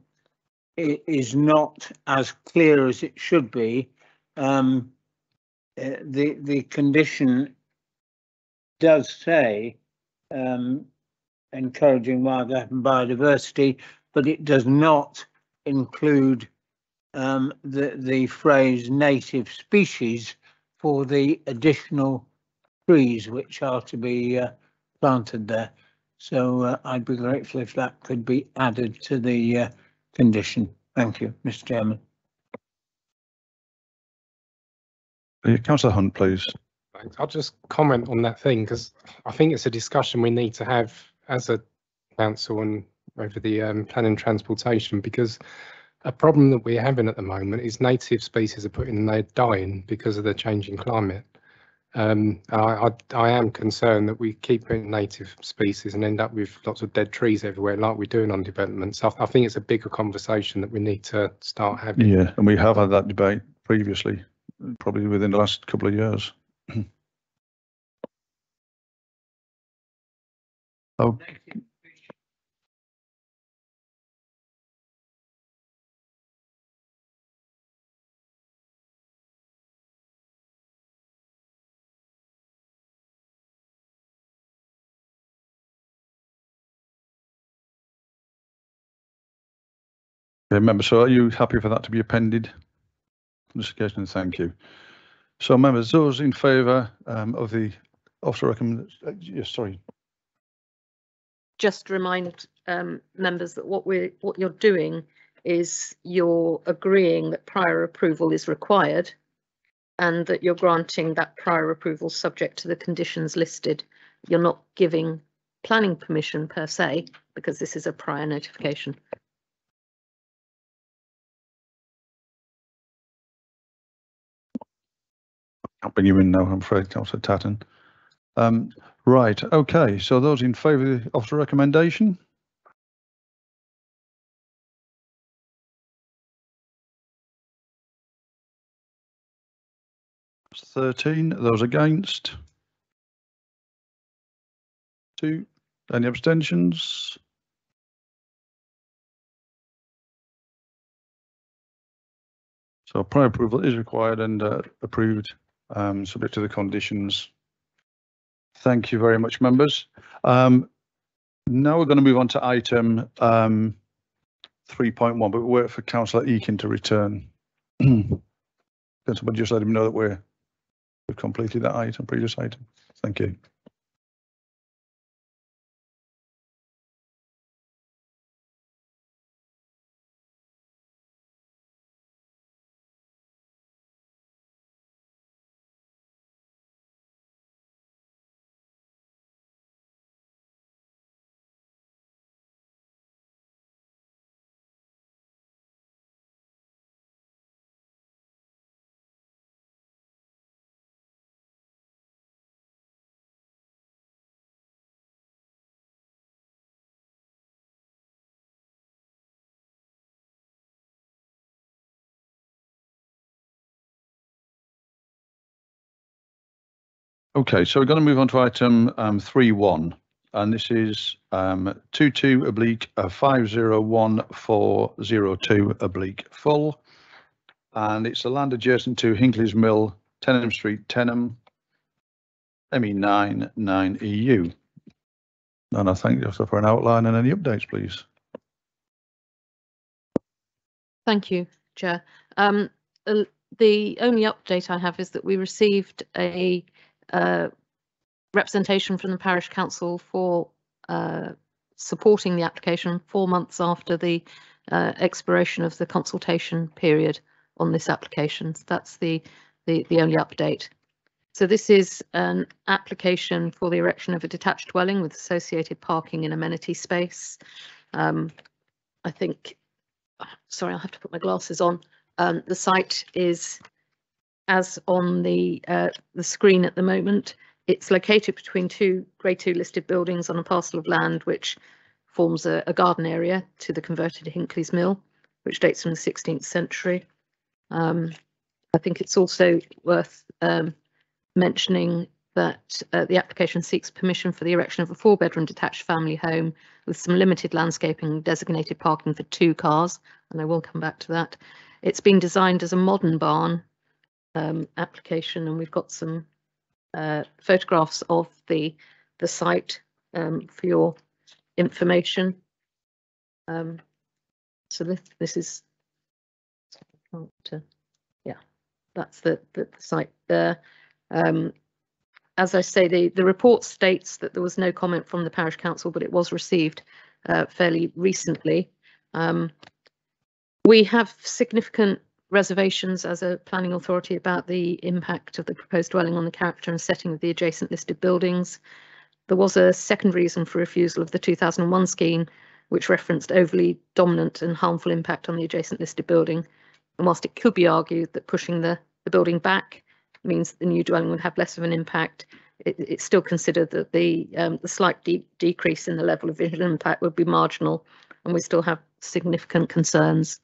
is not as clear as it should be. The condition does say encouraging wildlife and biodiversity, but it does not include the phrase native species for the additional trees which are to be planted there. So I'd be grateful if that could be added to the condition. Thank you, Mr. Chairman. Councillor Hunt, please. Thanks. I'll just comment on that thing because I think it's a discussion we need to have as a council and over the planning and transportation, because a problem that we're having at the moment is native species are putting and they're dying because of the changing climate. I am concerned that we keep in native species and end up with lots of dead trees everywhere like we're doing on development. So I think it's a bigger conversation that we need to start having. Yeah, and we have had that debate previously, probably within the last couple of years. Oh. Remember, so are you happy for that to be appended? Thank you. So members, those in favour of the Officer recommend, yes, sorry. Just remind members that what you're doing is you're agreeing that prior approval is required and that you're granting that prior approval subject to the conditions listed. You're not giving planning permission per se, because this is a prior notification. I'll bring you in now, I'm afraid, Councillor Tatton. Right, okay, so those in favour of the officer recommendation? That's 13. Those against? 2. Any abstentions? So prior approval is required and approved, subject to the conditions. Thank you very much, members. Now we're going to move on to item 3.1, but we'll wait for Councillor Eakin to return. Can someone just let him know that we've completed that item, previous item? Thank you. Okay, so we're going to move on to item 3.1, and this is 22/501402 full, and it's the land adjacent to Hinckley's Mill, Tenham Street, Tenham, ME9 9EU. And I thank you for an outline and any updates, please. Thank you, Chair. The only update I have is that we received a representation from the Parish Council for supporting the application 4 months after the expiration of the consultation period on this application. So that's the only update. So this is an application for the erection of a detached dwelling with associated parking and amenity space. I think, sorry, I'll have to put my glasses on. The site is as on the screen at the moment. It's located between 2 Grade 2 listed buildings on a parcel of land which forms a garden area to the converted Hinckley's Mill, which dates from the 16th century. I think it's also worth mentioning that the application seeks permission for the erection of a 4-bedroom detached family home with some limited landscaping and designated parking for 2 cars, and I will come back to that. It's been designed as a modern barn application, and we've got some photographs of the site for your information. So this is, yeah, that's the site there. As I say, the report states that there was no comment from the Parish Council, but it was received fairly recently. We have significant reservations as a planning authority about the impact of the proposed dwelling on the character and setting of the adjacent listed buildings. There was a second reason for refusal of the 2001 scheme, which referenced overly dominant and harmful impact on the adjacent listed building. And whilst it could be argued that pushing the building back means that the new dwelling would have less of an impact, it's still considered that the slight decrease in the level of visual impact would be marginal, and we still have significant concerns.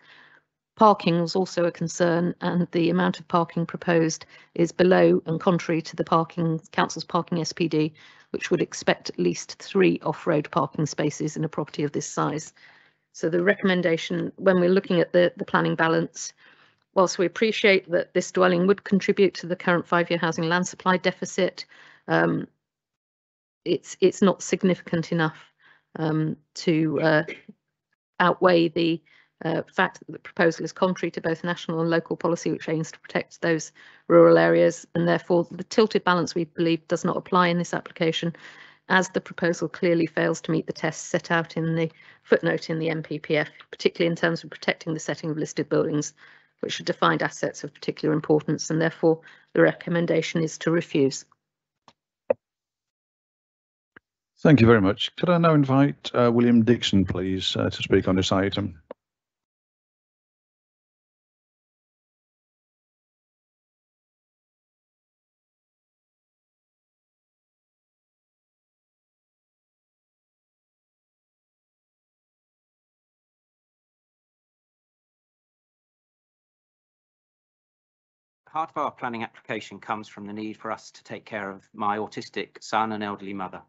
Parking was also a concern, and the amount of parking proposed is below and contrary to the council's parking SPD, which would expect at least 3 off-road parking spaces in a property of this size. So the recommendation, when we're looking at the planning balance, whilst we appreciate that this dwelling would contribute to the current 5-year housing land supply deficit, it's not significant enough to outweigh the fact that the proposal is contrary to both national and local policy, which aims to protect those rural areas, and therefore the tilted balance, we believe, does not apply in this application, as the proposal clearly fails to meet the tests set out in the footnote in the NPPF, particularly in terms of protecting the setting of listed buildings, which are defined assets of particular importance, and therefore the recommendation is to refuse. Thank you very much. Could I now invite William Dixon, please, to speak on this item? Heart of our planning application comes from the need for us to take care of my autistic son and elderly mother.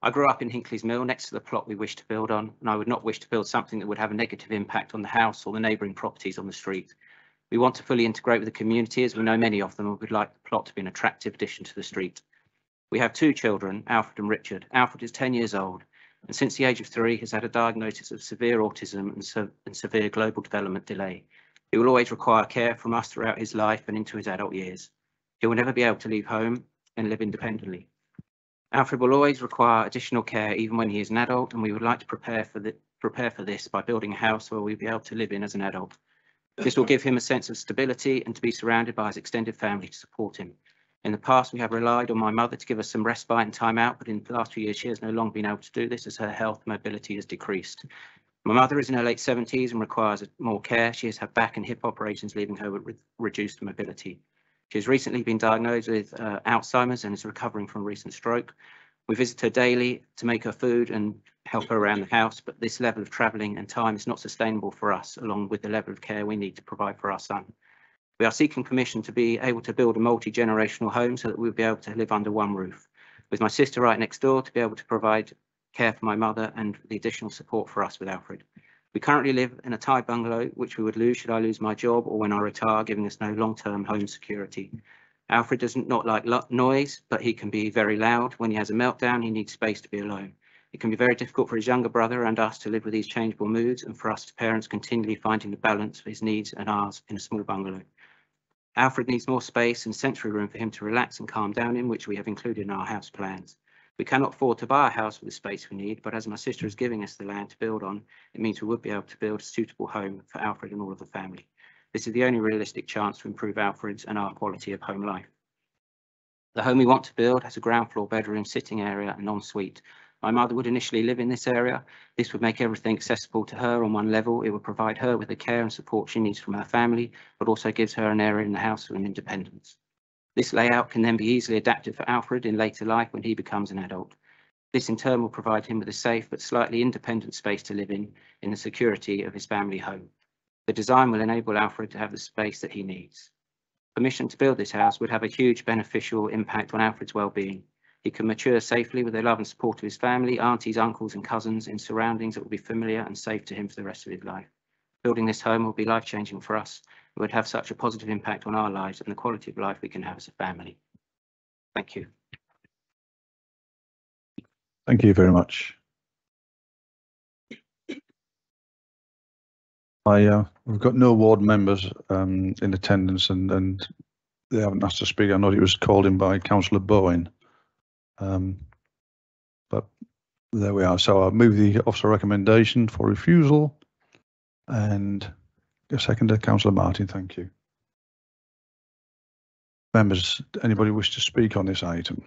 I grew up in Hinckley's Mill, next to the plot we wish to build on, and I would not wish to build something that would have a negative impact on the house or the neighbouring properties on the street. We want to fully integrate with the community, as we know many of them, and would like the plot to be an attractive addition to the street. We have 2 children, Alfred and Richard. Alfred is 10 years old, and since the age of 3 has had a diagnosis of severe autism and severe global development delay. He will always require care from us throughout his life and into his adult years. He will never be able to leave home and live independently. Alfred will always require additional care even when he is an adult, and we would like to prepare for this by building a house where we'll be able to live in as an adult. This will give him a sense of stability and to be surrounded by his extended family to support him. In the past, we have relied on my mother to give us some respite and time out, but in the last few years, she has no longer been able to do this as her health and mobility has decreased. My mother is in her late 70s and requires more care. She has had back and hip operations, leaving her with reduced mobility. She has recently been diagnosed with Alzheimer's and is recovering from a recent stroke. We visit her daily to make her food and help her around the house, but this level of travelling and time is not sustainable for us, along with the level of care we need to provide for our son. We are seeking permission to be able to build a multi-generational home so that we'll be able to live under one roof, with my sister right next door to be able to provide care for my mother and the additional support for us with Alfred. We currently live in a tied bungalow, which we would lose should I lose my job or when I retire, giving us no long-term home security. Alfred does not like noise, but he can be very loud. When he has a meltdown, he needs space to be alone. It can be very difficult for his younger brother and us to live with these changeable moods, and for us as parents continually finding the balance of his needs and ours in a small bungalow. Alfred needs more space and sensory room for him to relax and calm down in, which we have included in our house plans. We cannot afford to buy a house with the space we need, but as my sister is giving us the land to build on, it means we would be able to build a suitable home for Alfred and all of the family. This is the only realistic chance to improve Alfred's and our quality of home life. The home we want to build has a ground floor bedroom, sitting area and ensuite. My mother would initially live in this area. This would make everything accessible to her on one level. It would provide her with the care and support she needs from her family, but also gives her an area in the house for an independence. This layout can then be easily adapted for Alfred in later life when he becomes an adult. This in turn will provide him with a safe but slightly independent space to live in the security of his family home. The design will enable Alfred to have the space that he needs. Permission to build this house would have a huge beneficial impact on Alfred's well-being. He can mature safely with the love and support of his family, aunties, uncles and cousins in surroundings that will be familiar and safe to him for the rest of his life. Building this home will be life-changing for us. It would have such a positive impact on our lives and the quality of life we can have as a family. Thank you. Thank you very much. We've got no ward members in attendance and they haven't asked to speak. I know it was called in by Councillor Bowen. But there we are. So I'll move the officer recommendation for refusal and a seconder, Councillor Martin. Thank you. Members, anybody wish to speak on this item?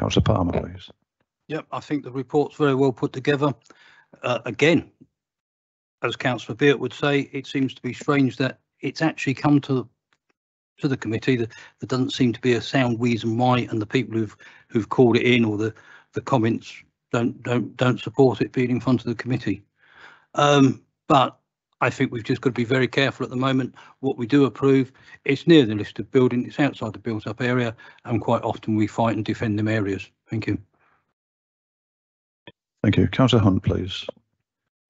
Councillor Palmer, please. Yep, I think the report's very well put together. Again, as Councillor Beard would say, it seems to be strange that it's actually come to the committee. There doesn't seem to be a sound reason why, and the people who've called it in or the comments don't support it being in front of the committee. But I think we've just got to be very careful at the moment. What we do approve, it's near the listed building, it's outside the built-up area, and quite often we fight and defend them areas. Thank you. Thank you. Councillor Hunt, please.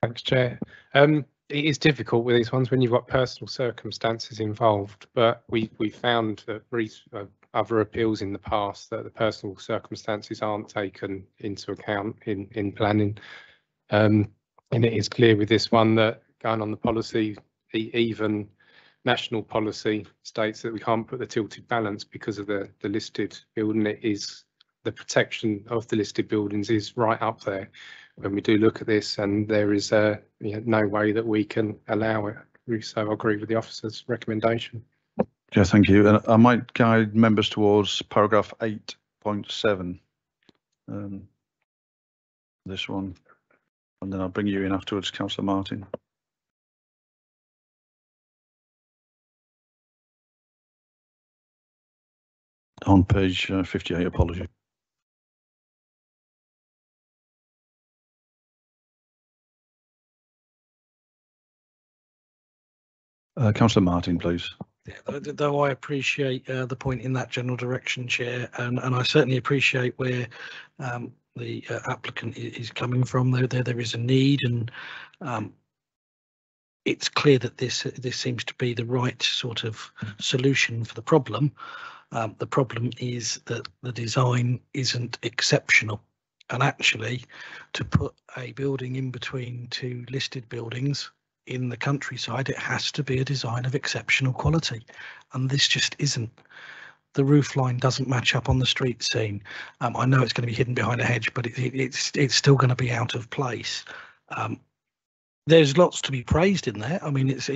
Thanks, Chair. It is difficult with these ones when you've got personal circumstances involved, but we found that other appeals in the past that the personal circumstances aren't taken into account in planning. And it is clear with this one that going on the policy, even national policy states that we can't put the tilted balance because of the listed building. It is the protection of the listed buildings is right up there when we do look at this, and there is no way that we can allow it. So I agree with the officer's recommendation. Yeah, thank you. And I might guide members towards paragraph 8.7. This one, and then I'll bring you in afterwards, Councillor Martin. On page 58, apology. Councillor Martin, please. Yeah, though I appreciate the point in that general direction, Chair, and I certainly appreciate where the applicant is coming from. There is a need, and it's clear that this seems to be the right sort of solution for the problem. The problem is that the design isn't exceptional, and actually to put a building in between two listed buildings in the countryside, it has to be a design of exceptional quality, and this just isn't. The roof line doesn't match up on the street scene. I know it's going to be hidden behind a hedge, but it's still going to be out of place. There's lots to be praised in there. I mean, it's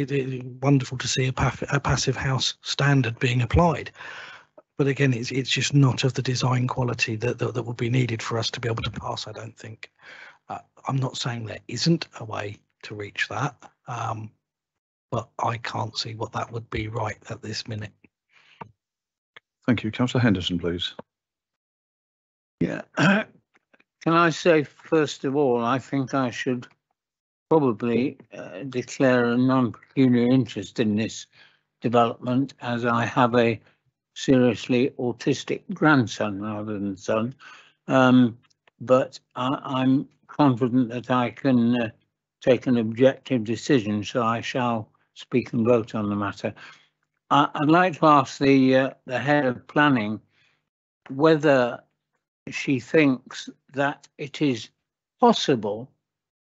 wonderful to see a passive house standard being applied, but again, it's just not of the design quality that would be needed for us to be able to pass, I don't think. I'm not saying there isn't a way to reach that, but I can't see what that would be right at this minute. Thank you. Councillor Henderson, please. Yeah. Can I say, first of all, I think I should probably declare a non-pecuniary interest in this development, as I have a seriously autistic grandson rather than son. But I'm confident that I can take an objective decision, so I shall speak and vote on the matter. I'd like to ask the head of planning whether she thinks that it is possible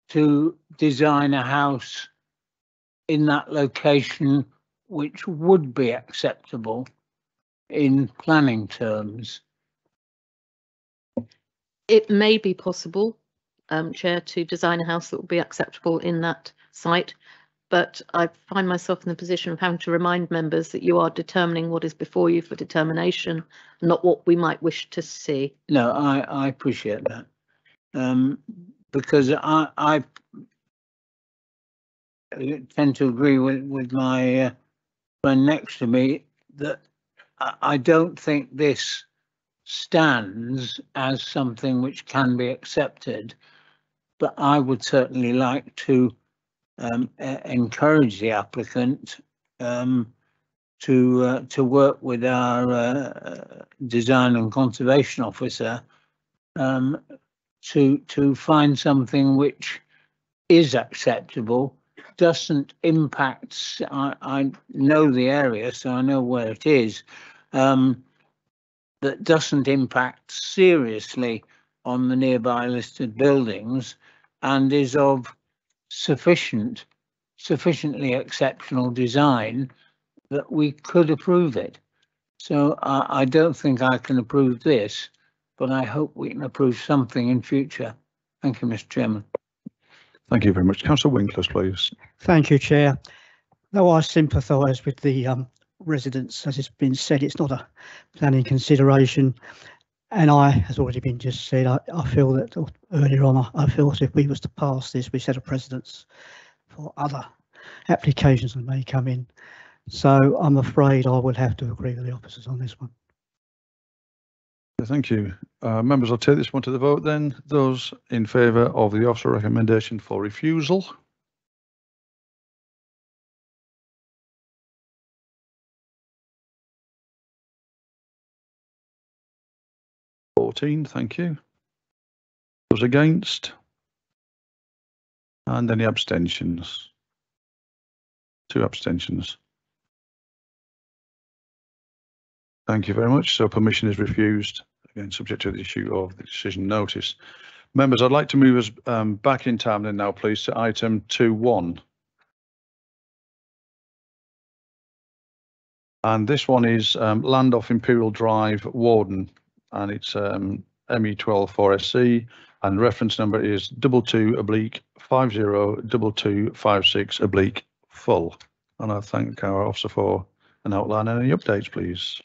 to design a house in that location which would be acceptable in planning terms. It may be possible, Chair, to design a house that would be acceptable in that site, but I find myself in the position of having to remind members that you are determining what is before you for determination, not what we might wish to see. No, I appreciate that, because I tend to agree with my friend next to me that I don't think this stands as something which can be accepted, but I would certainly like to encourage the applicant to work with our design and conservation officer to find something which is acceptable, doesn't impact. I know the area, so I know where it is. That doesn't impact seriously on the nearby listed buildings, and is of sufficiently exceptional design that we could approve it. So I don't think I can approve this, but I hope we can approve something in future. Thank you, Mr. Chairman. Thank you very much. Councillor Winkler, please. Thank you, Chair. Though I sympathise with the residents, as it's been said, it's not a planning consideration. And as already been just said, I feel that earlier on, I feel that if we was to pass this, we set a precedence for other applications that may come in. So I'm afraid I would have to agree with the officers on this one. Thank you. Members, I'll take this one to the vote then. Those in favour of the officer recommendation for refusal? Thank you. Those against? And any abstentions? 2 abstentions. Thank you very much. So permission is refused, again subject to the issue of the decision notice. Members, I'd like to move us back in time then now, please, to item 2.1. And this one is land off Imperial Drive, Warden, and it's ME124SC, and reference number is 22/502256/full. And I thank our officer for an outline and any updates, please.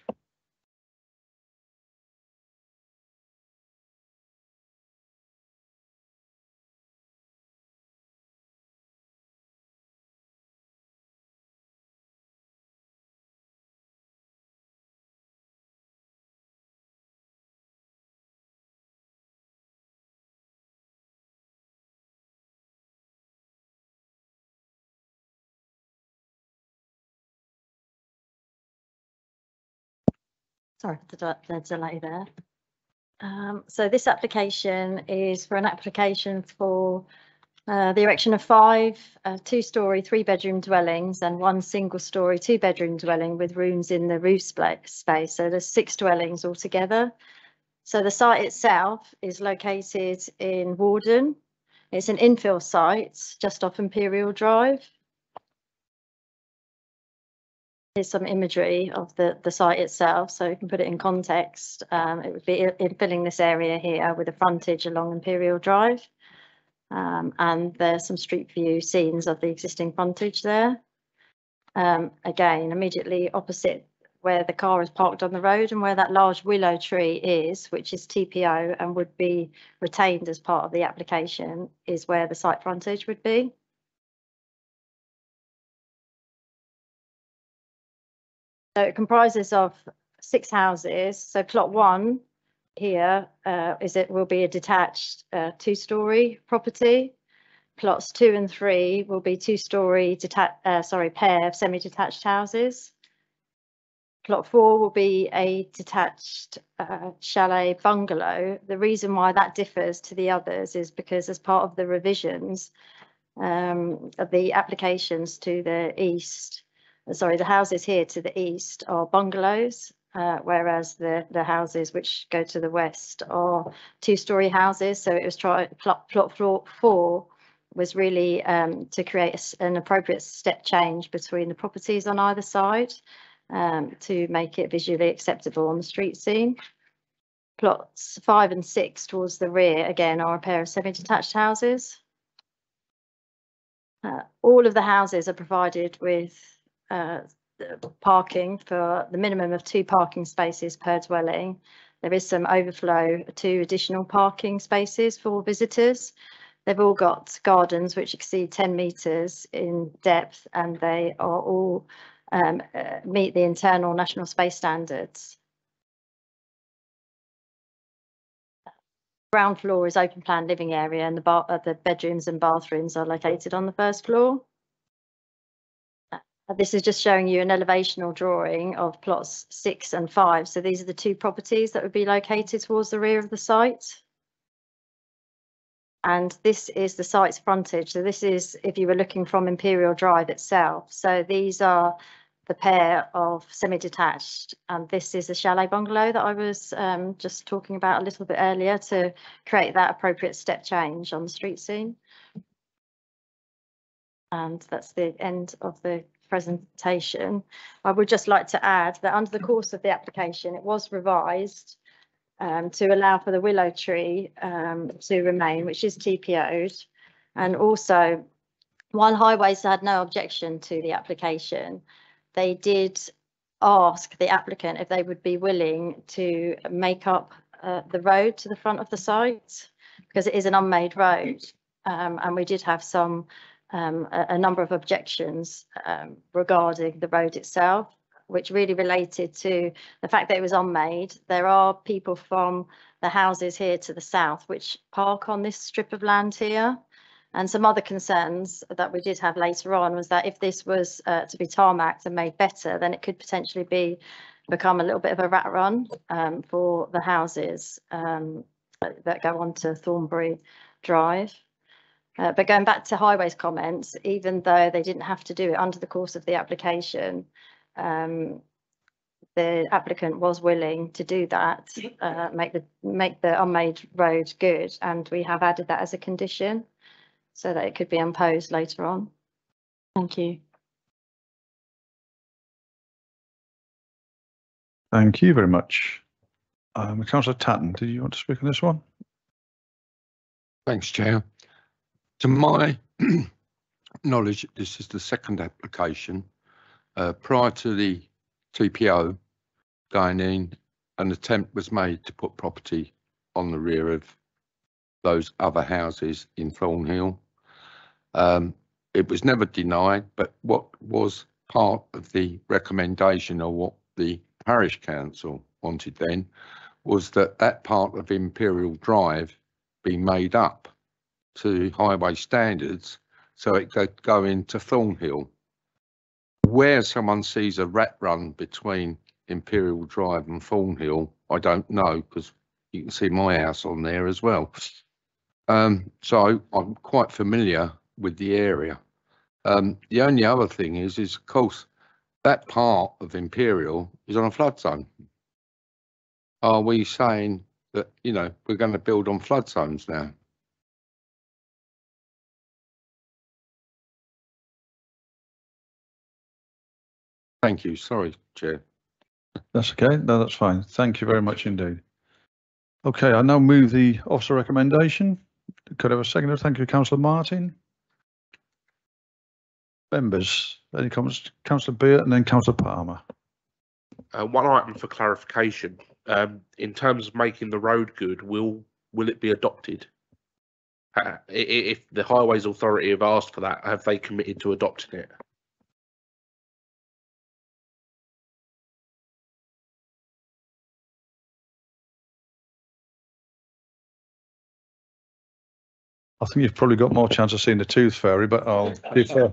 Sorry for the delay there. So this application is for an application for the erection of 5 two-storey, 3-bedroom dwellings and 1 single-storey, 2-bedroom dwelling with rooms in the roof space. So there's 6 dwellings altogether. So the site itself is located in Warden. It's an infill site just off Imperial Drive. Here's some imagery of the site itself, so you can put it in context. It would be infilling this area here with a frontage along Imperial Drive. And there's some street view scenes of the existing frontage there. Again, immediately opposite where the car is parked on the road and where that large willow tree is, which is TPO and would be retained as part of the application, is where the site frontage would be. So it comprises of 6 houses. So plot 1 here will be a detached 2-storey property. Plots 2 and 3 will be 2-storey pair of semi-detached houses. Plot 4 will be a detached chalet bungalow. The reason why that differs to the others is because as part of the revisions of the applications to the east, the houses here to the east are bungalows, whereas the houses which go to the west are 2-storey houses. So it was plot 4 was really to create an appropriate step change between the properties on either side to make it visually acceptable on the street scene. Plots 5 and 6 towards the rear, again, are a pair of semi-detached houses. All of the houses are provided with parking for the minimum of 2 parking spaces per dwelling. There is some overflow to additional parking spaces for visitors. They've all got gardens which exceed 10 metres in depth, and they are all meet the internal national space standards. Ground floor is open plan living area, and the bedrooms and bathrooms are located on the first floor. This is just showing you an elevational drawing of plots 6 and 5. So these are the 2 properties that would be located towards the rear of the site. And this is the site's frontage. So this is if you were looking from Imperial Drive itself. So these are the pair of semi-detached, and this is the chalet bungalow that I was just talking about a little bit earlier to create that appropriate step change on the street scene. And that's the end of the presentation. I would just like to add that under the course of the application, it was revised to allow for the willow tree to remain, which is TPO'd. And also, while Highways had no objection to the application, they did ask the applicant if they would be willing to make up the road to the front of the site, because it is an unmade road. And we did have a number of objections regarding the road itself, which really related to the fact that it was unmade. There are people from the houses here to the south which park on this strip of land here. And some other concerns that we did have later on was that if this was to be tarmacked and made better, then it could potentially become a little bit of a rat run for the houses that go on to Thornbury Drive. But going back to Highways comments, even though they didn't have to do it under the course of the application, the applicant was willing to do that, make the unmade road good, and we have added that as a condition so that it could be imposed later on. Thank you. Thank you very much. Councillor Tatton, did you want to speak on this one? Thanks, Chair. To my knowledge, this is the second application. Prior to the TPO going in, an attempt was made to put property on the rear of those other houses in Thornhill. It was never denied, but what was part of the recommendation, or what the parish council wanted then, was that that part of Imperial Drive be made up to highway standards so it could go into Thornhill. Where someone sees a rat run between Imperial Drive and Thornhill, I don't know, because you can see my house on there as well. So I'm quite familiar with the area. The only other thing is of course, that part of Imperial is on a flood zone. Are we saying that, you know, we're going to build on flood zones now? Thank you. Sorry, Chair. That's okay. No, that's fine. Thank you very much indeed. Okay, I now move the officer recommendation. Could I have a seconder? Thank you, Councillor Martin. Members, any comments? Councillor Beard and then Councillor Palmer. One item for clarification. In terms of making the road good, will it be adopted? If the Highways Authority have asked for that, have they committed to adopting it? I think you've probably got more chance of seeing the tooth fairy, but I'll defer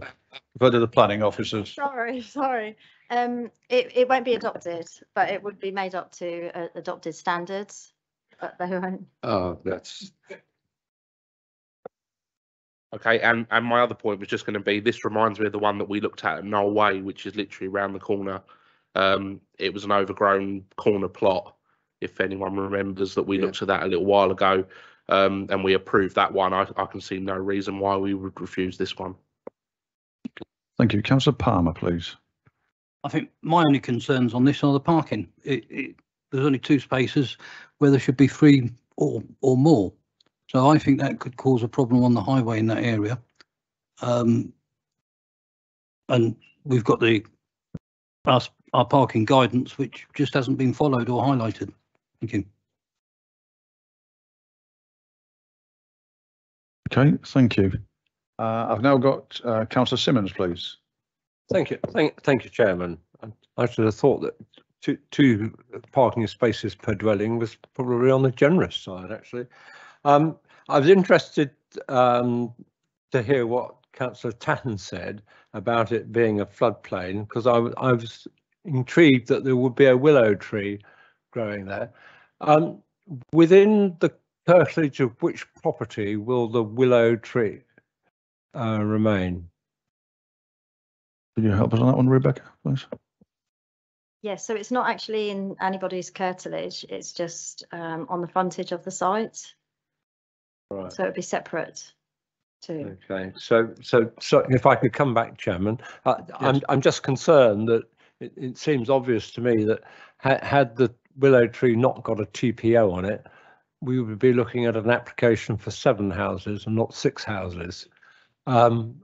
to the planning officers. Sorry. It won't be adopted, but it would be made up to adopted standards, but they won't. Oh, that's okay. And my other point was just going to be, this reminds me of the one that we looked at Knoll Way, which is literally around the corner. It was an overgrown corner plot, if anyone remembers that we looked at that a little while ago. And we approved that one. I can see no reason why we would refuse this one. Thank you. Councillor Palmer, please. I think my only concerns on this are the parking. There's only 2 spaces where there should be 3 or more. So I think that could cause a problem on the highway in that area. And we've got our parking guidance, which just hasn't been followed or highlighted. Thank you. Okay, thank you. I've now got Councillor Simmons, please. Thank you. Thank you, Chairman. I should have thought that two parking spaces per dwelling was probably on the generous side, actually. I was interested to hear what Councillor Tatton said about it being a floodplain, because I was intrigued that there would be a willow tree growing there. Within the curtilage of which property will the willow tree remain? Can you help us on that one, Rebecca, please? Yes, so it's not actually in anybody's curtilage, it's just on the frontage of the site. Right. So it'd be separate too. Okay, so if I could come back, Chairman, Yes. I'm just concerned that it seems obvious to me that had the willow tree not got a TPO on it, we would be looking at an application for 7 houses and not 6 houses. And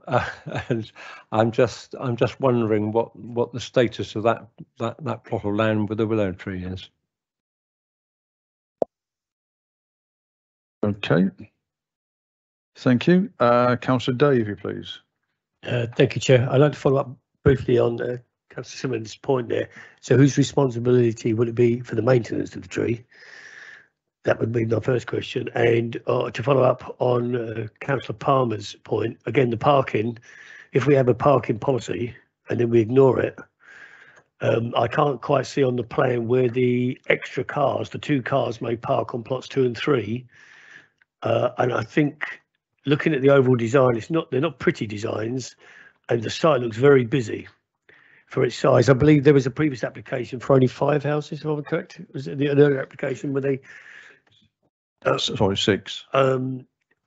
I'm just wondering what the status of that plot of land with the willow tree is. Okay. Thank you. Councillor Davey, please. Thank you, Chair. I'd like to follow up briefly on Councillor Simmons' point there. So whose responsibility would it be for the maintenance of the tree? That would be my first question. And to follow up on Councillor Palmer's point, again, the parking, if we have a parking policy and then we ignore it, I can't quite see on the plan where the extra cars, the 2 cars may park on plots 2 and 3. And I think looking at the overall design, they're not pretty designs, and the site looks very busy. for its size. I believe there was a previous application for only 5 houses, if I'm correct. Was it the earlier application where they? Sorry, 6.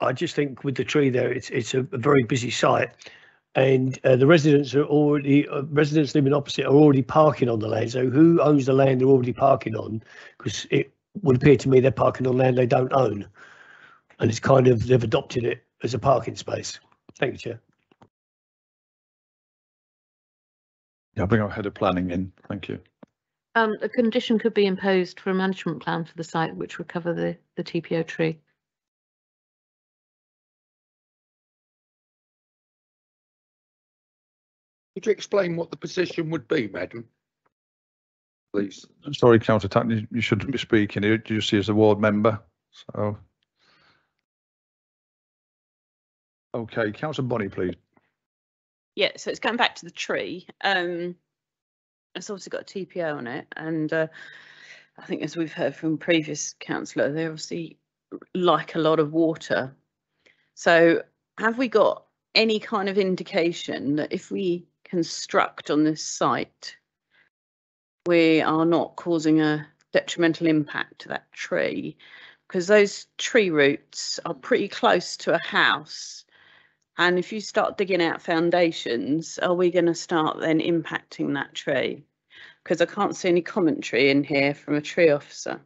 I just think with the tree there, it's a very busy site, and the residents are already residents living opposite are already parking on the land. So who owns the land they're already parking on? Because it would appear to me they're parking on land they don't own, and it's kind of they've adopted it as a parking space. Thank you, Chair. Yeah, I'll bring our head of planning in. Thank you. A condition could be imposed for a management plan for the site which would cover the TPO tree. Could you explain what the position would be, madam? Please. Sorry, Councillor Tatton, you shouldn't be speaking. You just see as a ward member. So, okay, Councillor Bonney, please. Yeah, so it's going back to the tree. It's obviously got a TPO on it, and I think as we've heard from previous councillor, they obviously like a lot of water. So have we got any kind of indication that if we construct on this site, we are not causing a detrimental impact to that tree? Because those tree roots are pretty close to a house. And if you start digging out foundations, are we going to start then impacting that tree? Because I can't see any commentary in here from a tree officer.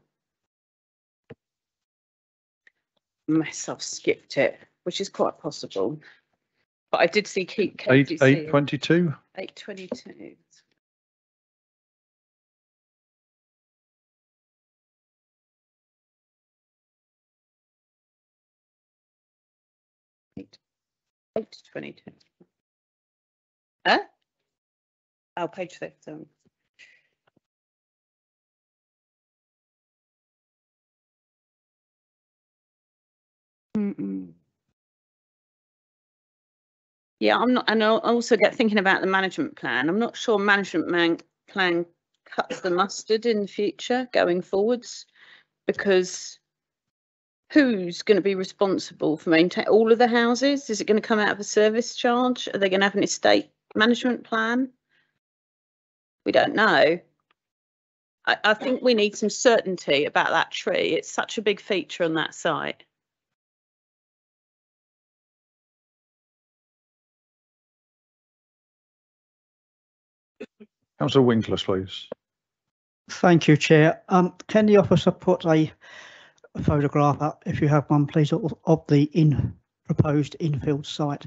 Unless I've skipped it, which is quite possible. But I did see keep 822. 822. Eight to 22. Huh? Oh, page 57. Yeah, I'm not, and I'll also get thinking about the management plan. I'm not sure management plan cuts the mustard in the future going forwards, because who's going to be responsible for maintaining all of the houses? Is it going to come out of a service charge? Are they going to have an estate management plan? We don't know. I think we need some certainty about that tree. It's such a big feature on that site. Councillor Winkler, please. Thank you, Chair. Can the officer put a photograph up, if you have one, please, of the proposed infield site?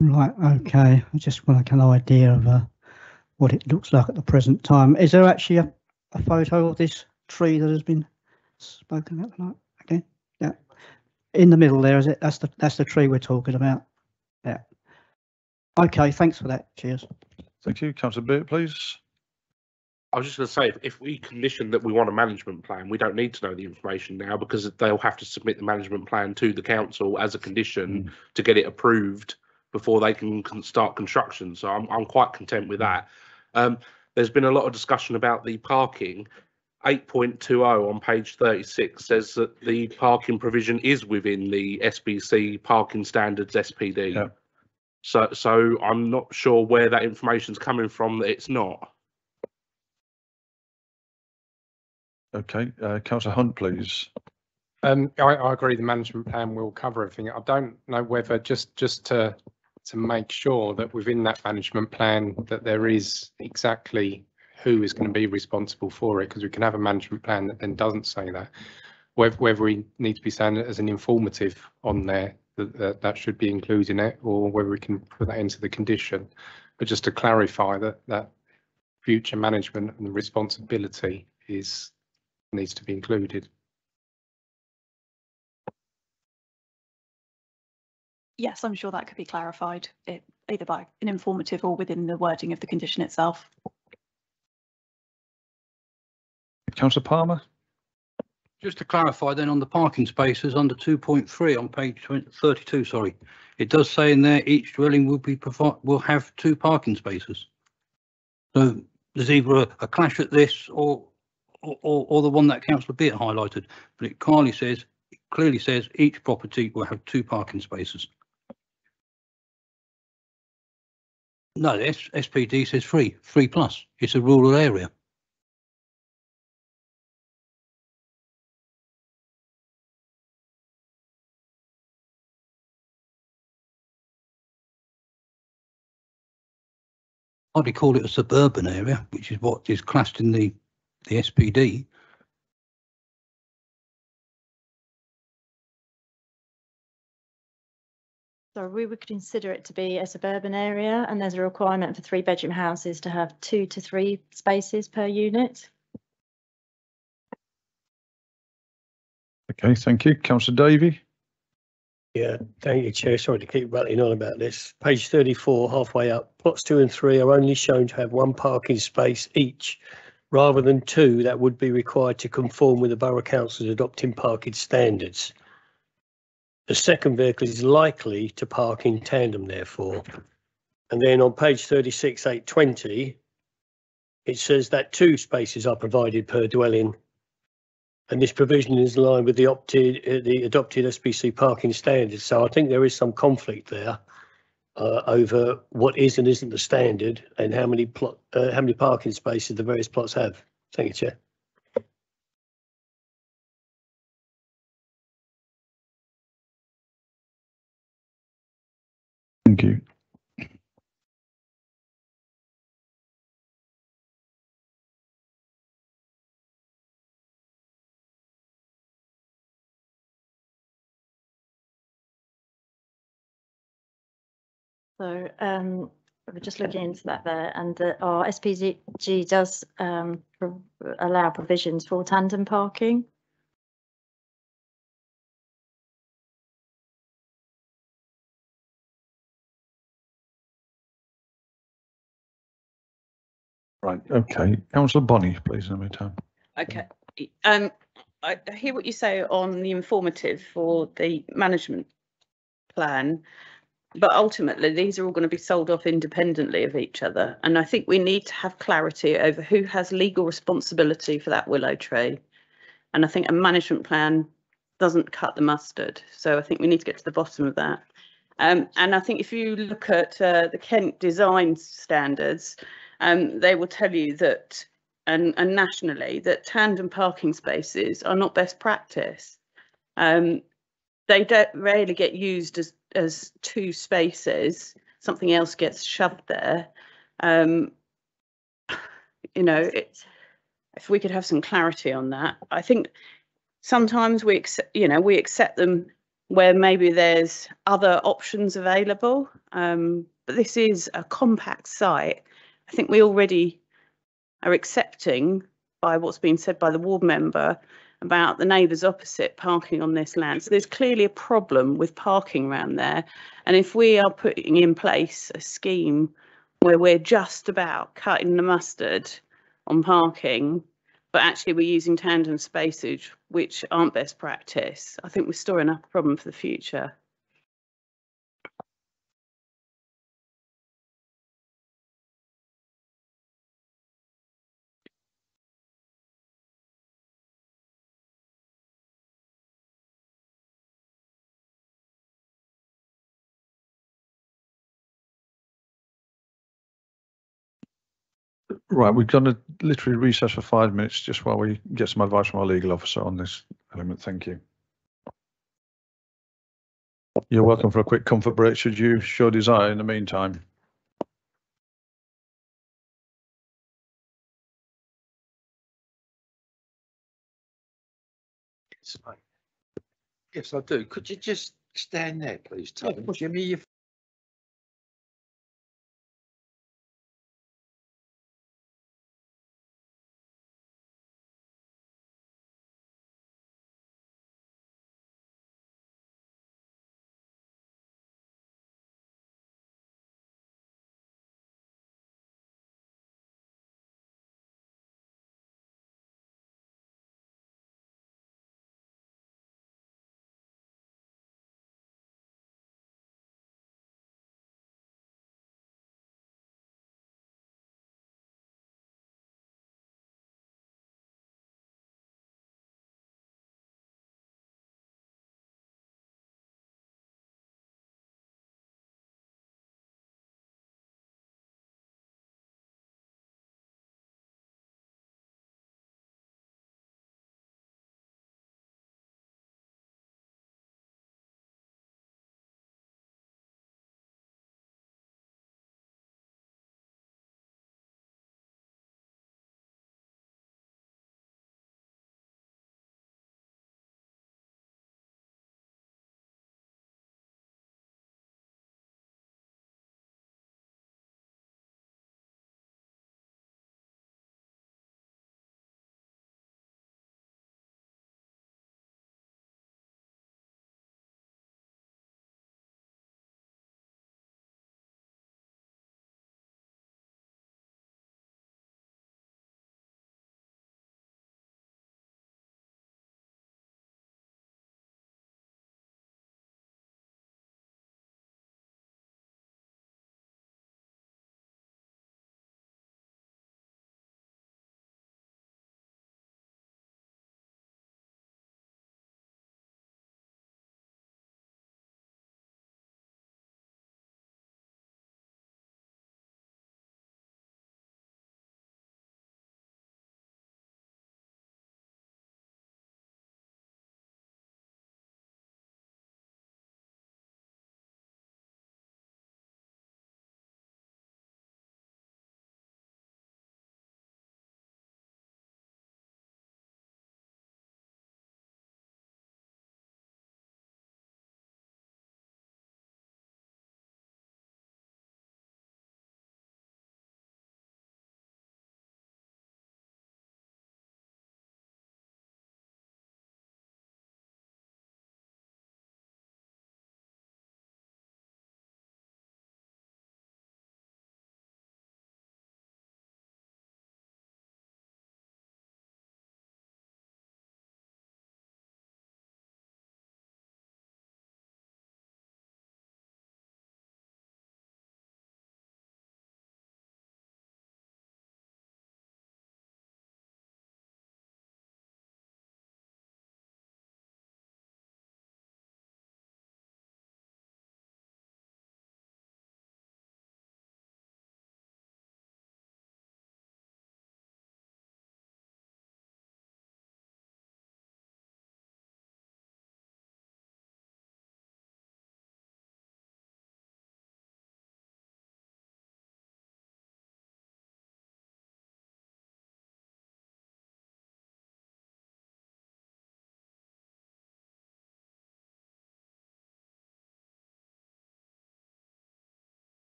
Right, okay. I just want an idea of what it looks like at the present time. Is there actually a photo of this tree that has been spoken about tonight? Okay, yeah. In the middle there, is it? That's the tree we're talking about. Yeah. Okay, thanks for that. Cheers. Thank you. Councillor Burt, please. I was just going to say, if we condition that we want a management plan, we don't need to know the information now, because they'll have to submit the management plan to the council as a condition to get it approved before they can start construction. So I'm quite content with that. There's been a lot of discussion about the parking. 8.20 on page 36 says that the parking provision is within the SBC parking standards SPD. Yeah. So I'm not sure where that information's coming from that it's not. Okay, Councillor Hunt, please. I agree the management plan will cover everything. I don't know whether just to make sure that within that management plan that there is exactly who is going to be responsible for it, because we can have a management plan that then doesn't say that. Whether we need to be saying it as an informative on there that should be included in it, or whether we can put that into the condition. But just to clarify that future management and the responsibility needs to be included. Yes, I'm sure that could be clarified, either by an informative or within the wording of the condition itself. Councillor Palmer. Just to clarify then on the parking spaces under 2.3 on page 32, sorry, it does say in there each dwelling will have 2 parking spaces. So there's either a clash at this or or the one that Councillor Beard highlighted, but it clearly says each property will have 2 parking spaces. No, the SPD says 3 plus. It's a rural area. I'd call it a suburban area, which is what is classed in the SPD. So we would consider it to be a suburban area, and there's a requirement for 3-bedroom houses to have 2 to 3 spaces per unit. Okay, thank you. Councillor Davey. Yeah, thank you, Chair. Sorry to keep rattling on about this. Page 34, halfway up, plots 2 and 3 are only shown to have 1 parking space each, rather than 2 that would be required to conform with the Borough Council's adopting parking standards. The second vehicle is likely to park in tandem, therefore. And then on page 36, 820, it says that 2 spaces are provided per dwelling. And this provision is in line with the adopted SPC parking standards. So I think there is some conflict there over what is and isn't the standard, and how many parking spaces the various plots have. Thank you, Chair. Thank you. So we're just looking into that there, and our SPG does allow provisions for tandem parking. Right, okay. Councillor Bonny, please, in the meantime. Okay. I hear what you say on the informative for the management plan, but ultimately these are all going to be sold off independently of each other. And I think we need to have clarity over who has legal responsibility for that willow tree. And I think a management plan doesn't cut the mustard. So I think we need to get to the bottom of that. And I think if you look at the Kent design standards, they will tell you that, and nationally, that tandem parking spaces are not best practice. They don't rarely get used as 2 spaces. Something else gets shoved there. You know, if we could have some clarity on that. I think sometimes we accept them where maybe there's other options available. But this is a compact site. I think we already are accepting by what's been said by the ward member about the neighbours opposite parking on this land. So there's clearly a problem with parking around there. And if we are putting in place a scheme where we're just about cutting the mustard on parking, but actually we're using tandem spaces which aren't best practice, I think we're storing up a problem for the future. Right, we're going to literally recess for 5 minutes just while we get some advice from our legal officer on this element. Thank you. You're welcome for a quick comfort break should you show desire in the meantime. Yes, I do. Could you just stand there, please, Tony? Jimmy, you've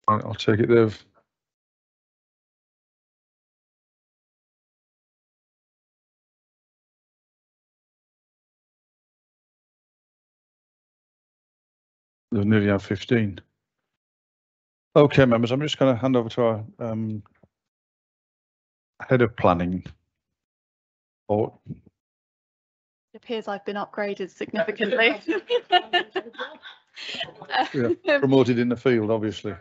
I'll take it they've. They've nearly had 15. Okay, members, I'm just going to hand over to our head of planning. Or It appears I've been upgraded significantly. promoted in the field, obviously.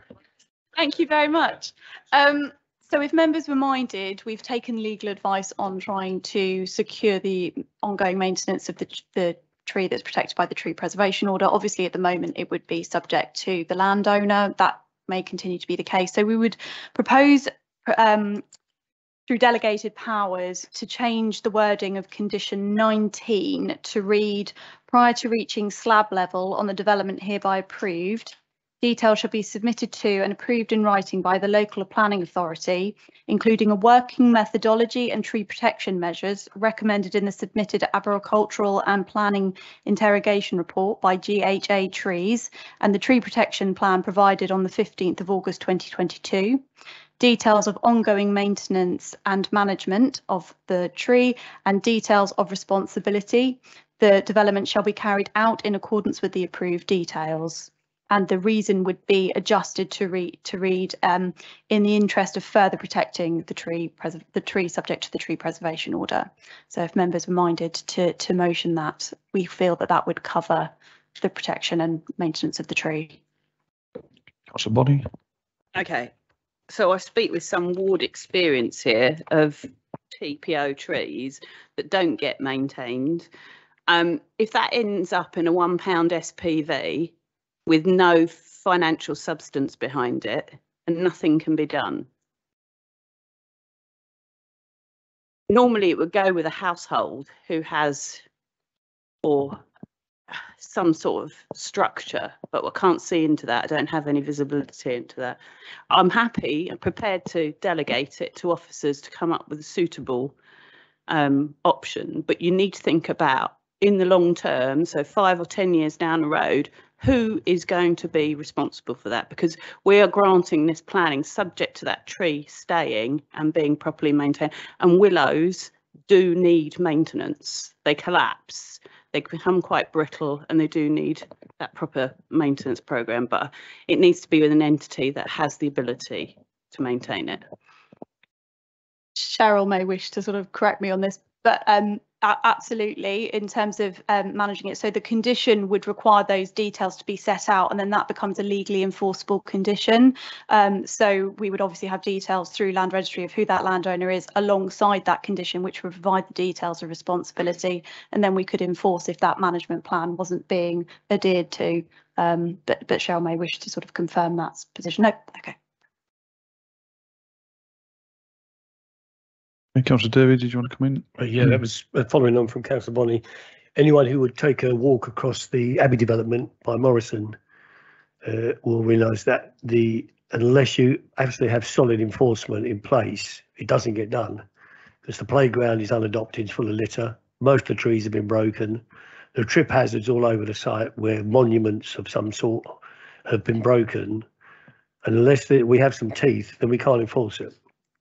Thank you very much. So if members were minded, we've taken legal advice on trying to secure the ongoing maintenance of the tree that's protected by the tree preservation order. Obviously, at the moment, it would be subject to the landowner. That may continue to be the case. So we would propose through delegated powers to change the wording of condition 19 to read, prior to reaching slab level on the development hereby approved, details shall be submitted to and approved in writing by the local planning authority, including a working methodology and tree protection measures recommended in the submitted arboricultural and planning interrogation report by GHA Trees and the tree protection plan provided on the 15th of August 2022. Details of ongoing maintenance and management of the tree and details of responsibility. The development shall be carried out in accordance with the approved details. And the reason would be adjusted to read in the interest of further protecting the tree subject to the tree preservation order. So if members were minded to motion that, we feel that that would cover the protection and maintenance of the tree. Councillor Bonney. Okay, so I speak with some ward experience here of TPO trees that don't get maintained. If that ends up in a £1 SPV with no financial substance behind it and nothing can be done. Normally it would go with a household who has or some sort of structure, but I can't see into that. I don't have any visibility into that. I'm happy and prepared to delegate it to officers to come up with a suitable option, but you need to think about in the long term, so 5 or 10 years down the road, who is going to be responsible for that? Because we are granting this planning subject to that tree staying and being properly maintained. And willows do need maintenance. They collapse, they become quite brittle, and they do need that proper maintenance programme, but it needs to be with an entity that has the ability to maintain it. Cheryl may wish to sort of correct me on this, but absolutely, in terms of managing it. So the condition would require those details to be set out, and then that becomes a legally enforceable condition. So we would obviously have details through Land Registry of who that landowner is alongside that condition, which would provide the details of responsibility, and then we could enforce if that management plan wasn't being adhered to. But Cheryl may wish to sort of confirm that position. No, okay. Councillor David, did you want to come in? Yeah, that was following on from Councillor Bonney. Anyone who would take a walk across the Abbey development by Morrison will realise that unless you actually have solid enforcement in place, it doesn't get done. Because the playground is unadopted, it's full of litter. Most of the trees have been broken. There are trip hazards all over the site where monuments of some sort have been broken. And unless we have some teeth, then we can't enforce it.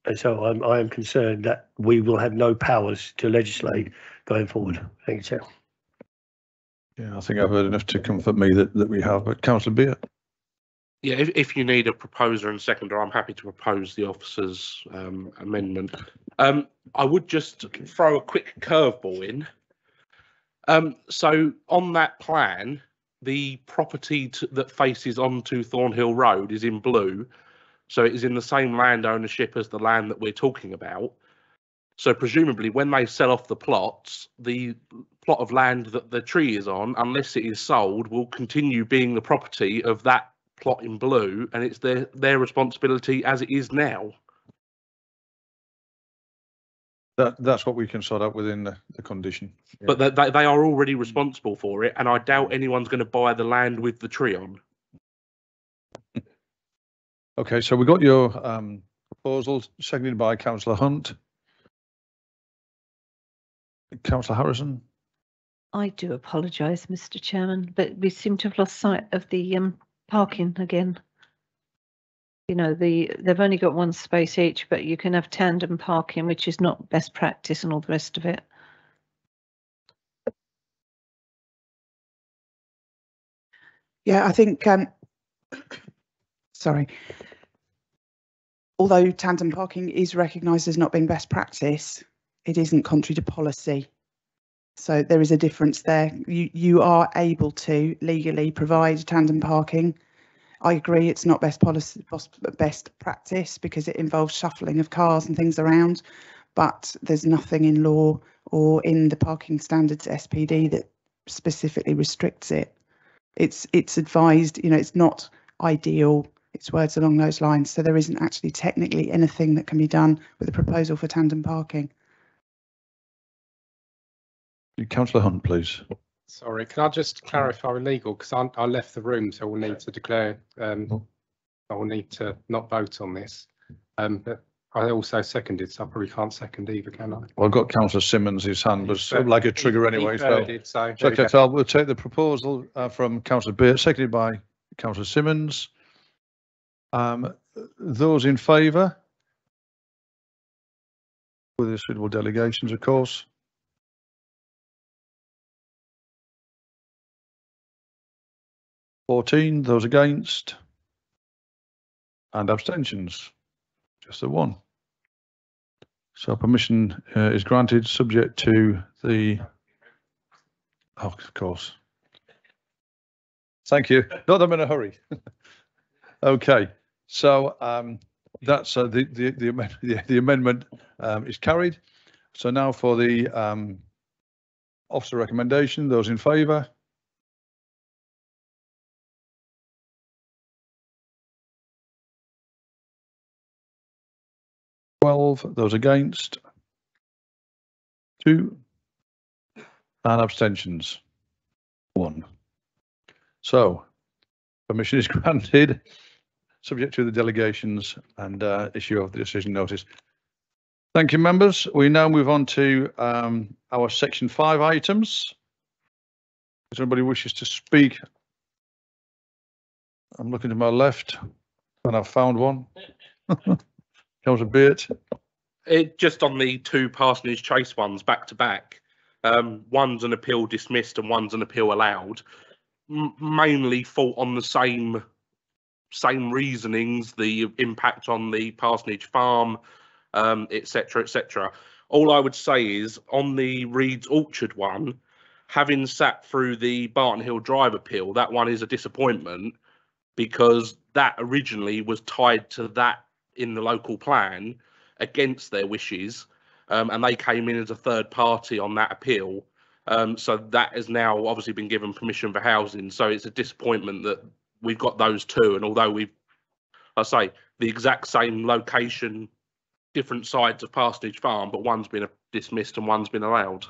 And so I am concerned that we will have no powers to legislate going forward. Thank you, Chair. Yeah, I think I've heard enough to comfort me that we have. But Councillor Beer. Yeah, if you need a proposer and seconder, I'm happy to propose the officer's amendment. I would just throw a quick curveball in. So on that plan, the property that faces onto Thornhill Road is in blue. So it is in the same land ownership as the land that we're talking about. So presumably when they sell off the plots, the plot of land that the tree is on, unless it is sold, will continue being the property of that plot in blue, and it's their responsibility as it is now. That's what we can sort out within the condition. But they are already responsible for it, and I doubt anyone's going to buy the land with the tree on. Okay, so we got your proposal, seconded by Councillor Hunt. Councillor Harrison. I do apologise, Mr. Chairman, but we seem to have lost sight of the parking again. you know, they've only got one space each, but you can have tandem parking, which is not best practice and all the rest of it. Yeah, I think, sorry. Although tandem parking is recognised as not being best practice, it isn't contrary to policy. So there is a difference there. You are able to legally provide tandem parking. I agree it's not best practice because it involves shuffling of cars and things around, but there's nothing in law or in the parking standards SPD that specifically restricts it. It's advised, you know, it's not ideal. It's words along those lines. So there isn't actually technically anything that can be done with a proposal for tandem parking. Councillor Hunt, please. Sorry, can I just clarify with legal, because I left the room, so we'll need to declare, I will need to not vote on this. But I also seconded, so I probably can't second either, can I? Well, I've got Councillor Simmons, his hand was like a trigger anyway. So okay, so we'll take the proposal from Councillor Beard, seconded by Councillor Simmons. Those in favour? With the suitable delegations, of course. Those against, and abstentions, just the one. So permission is granted subject to the, oh, of course. Thank you. Not that I'm in a hurry. Okay, so that's the amendment is carried. So now for the officer recommendation, those in favour? Those against, 2, and abstentions, 1. So permission is granted, subject to the delegations and issue of the decision notice. Thank you, members. We now move on to our section 5 items. If anybody wishes to speak, I'm looking to my left and I've found one. Councillor Beard. Just on the 2 Parsonage Chase ones back to back, one's an appeal dismissed and one's an appeal allowed. Mainly fault on the same reasonings, the impact on the Parsonage farm, etc., etc. All I would say is on the Reeds Orchard one, having sat through the Barton Hill Drive appeal, that one is a disappointment because that originally was tied to that in the local plan against their wishes, and they came in as a third party on that appeal. So that has now obviously been given permission for housing. So it's a disappointment that we've got those 2. And although I say the exact same location, different sides of Parsonage Farm, but one's been dismissed and one's been allowed.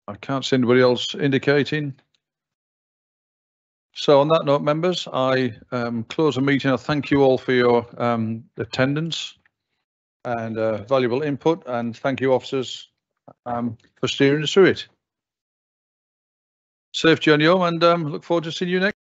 I can't see anybody else indicating. So on that note, members, I close the meeting. I thank you all for your attendance and valuable input, and thank you, officers, for steering us through it. Safe journey home, and look forward to seeing you next.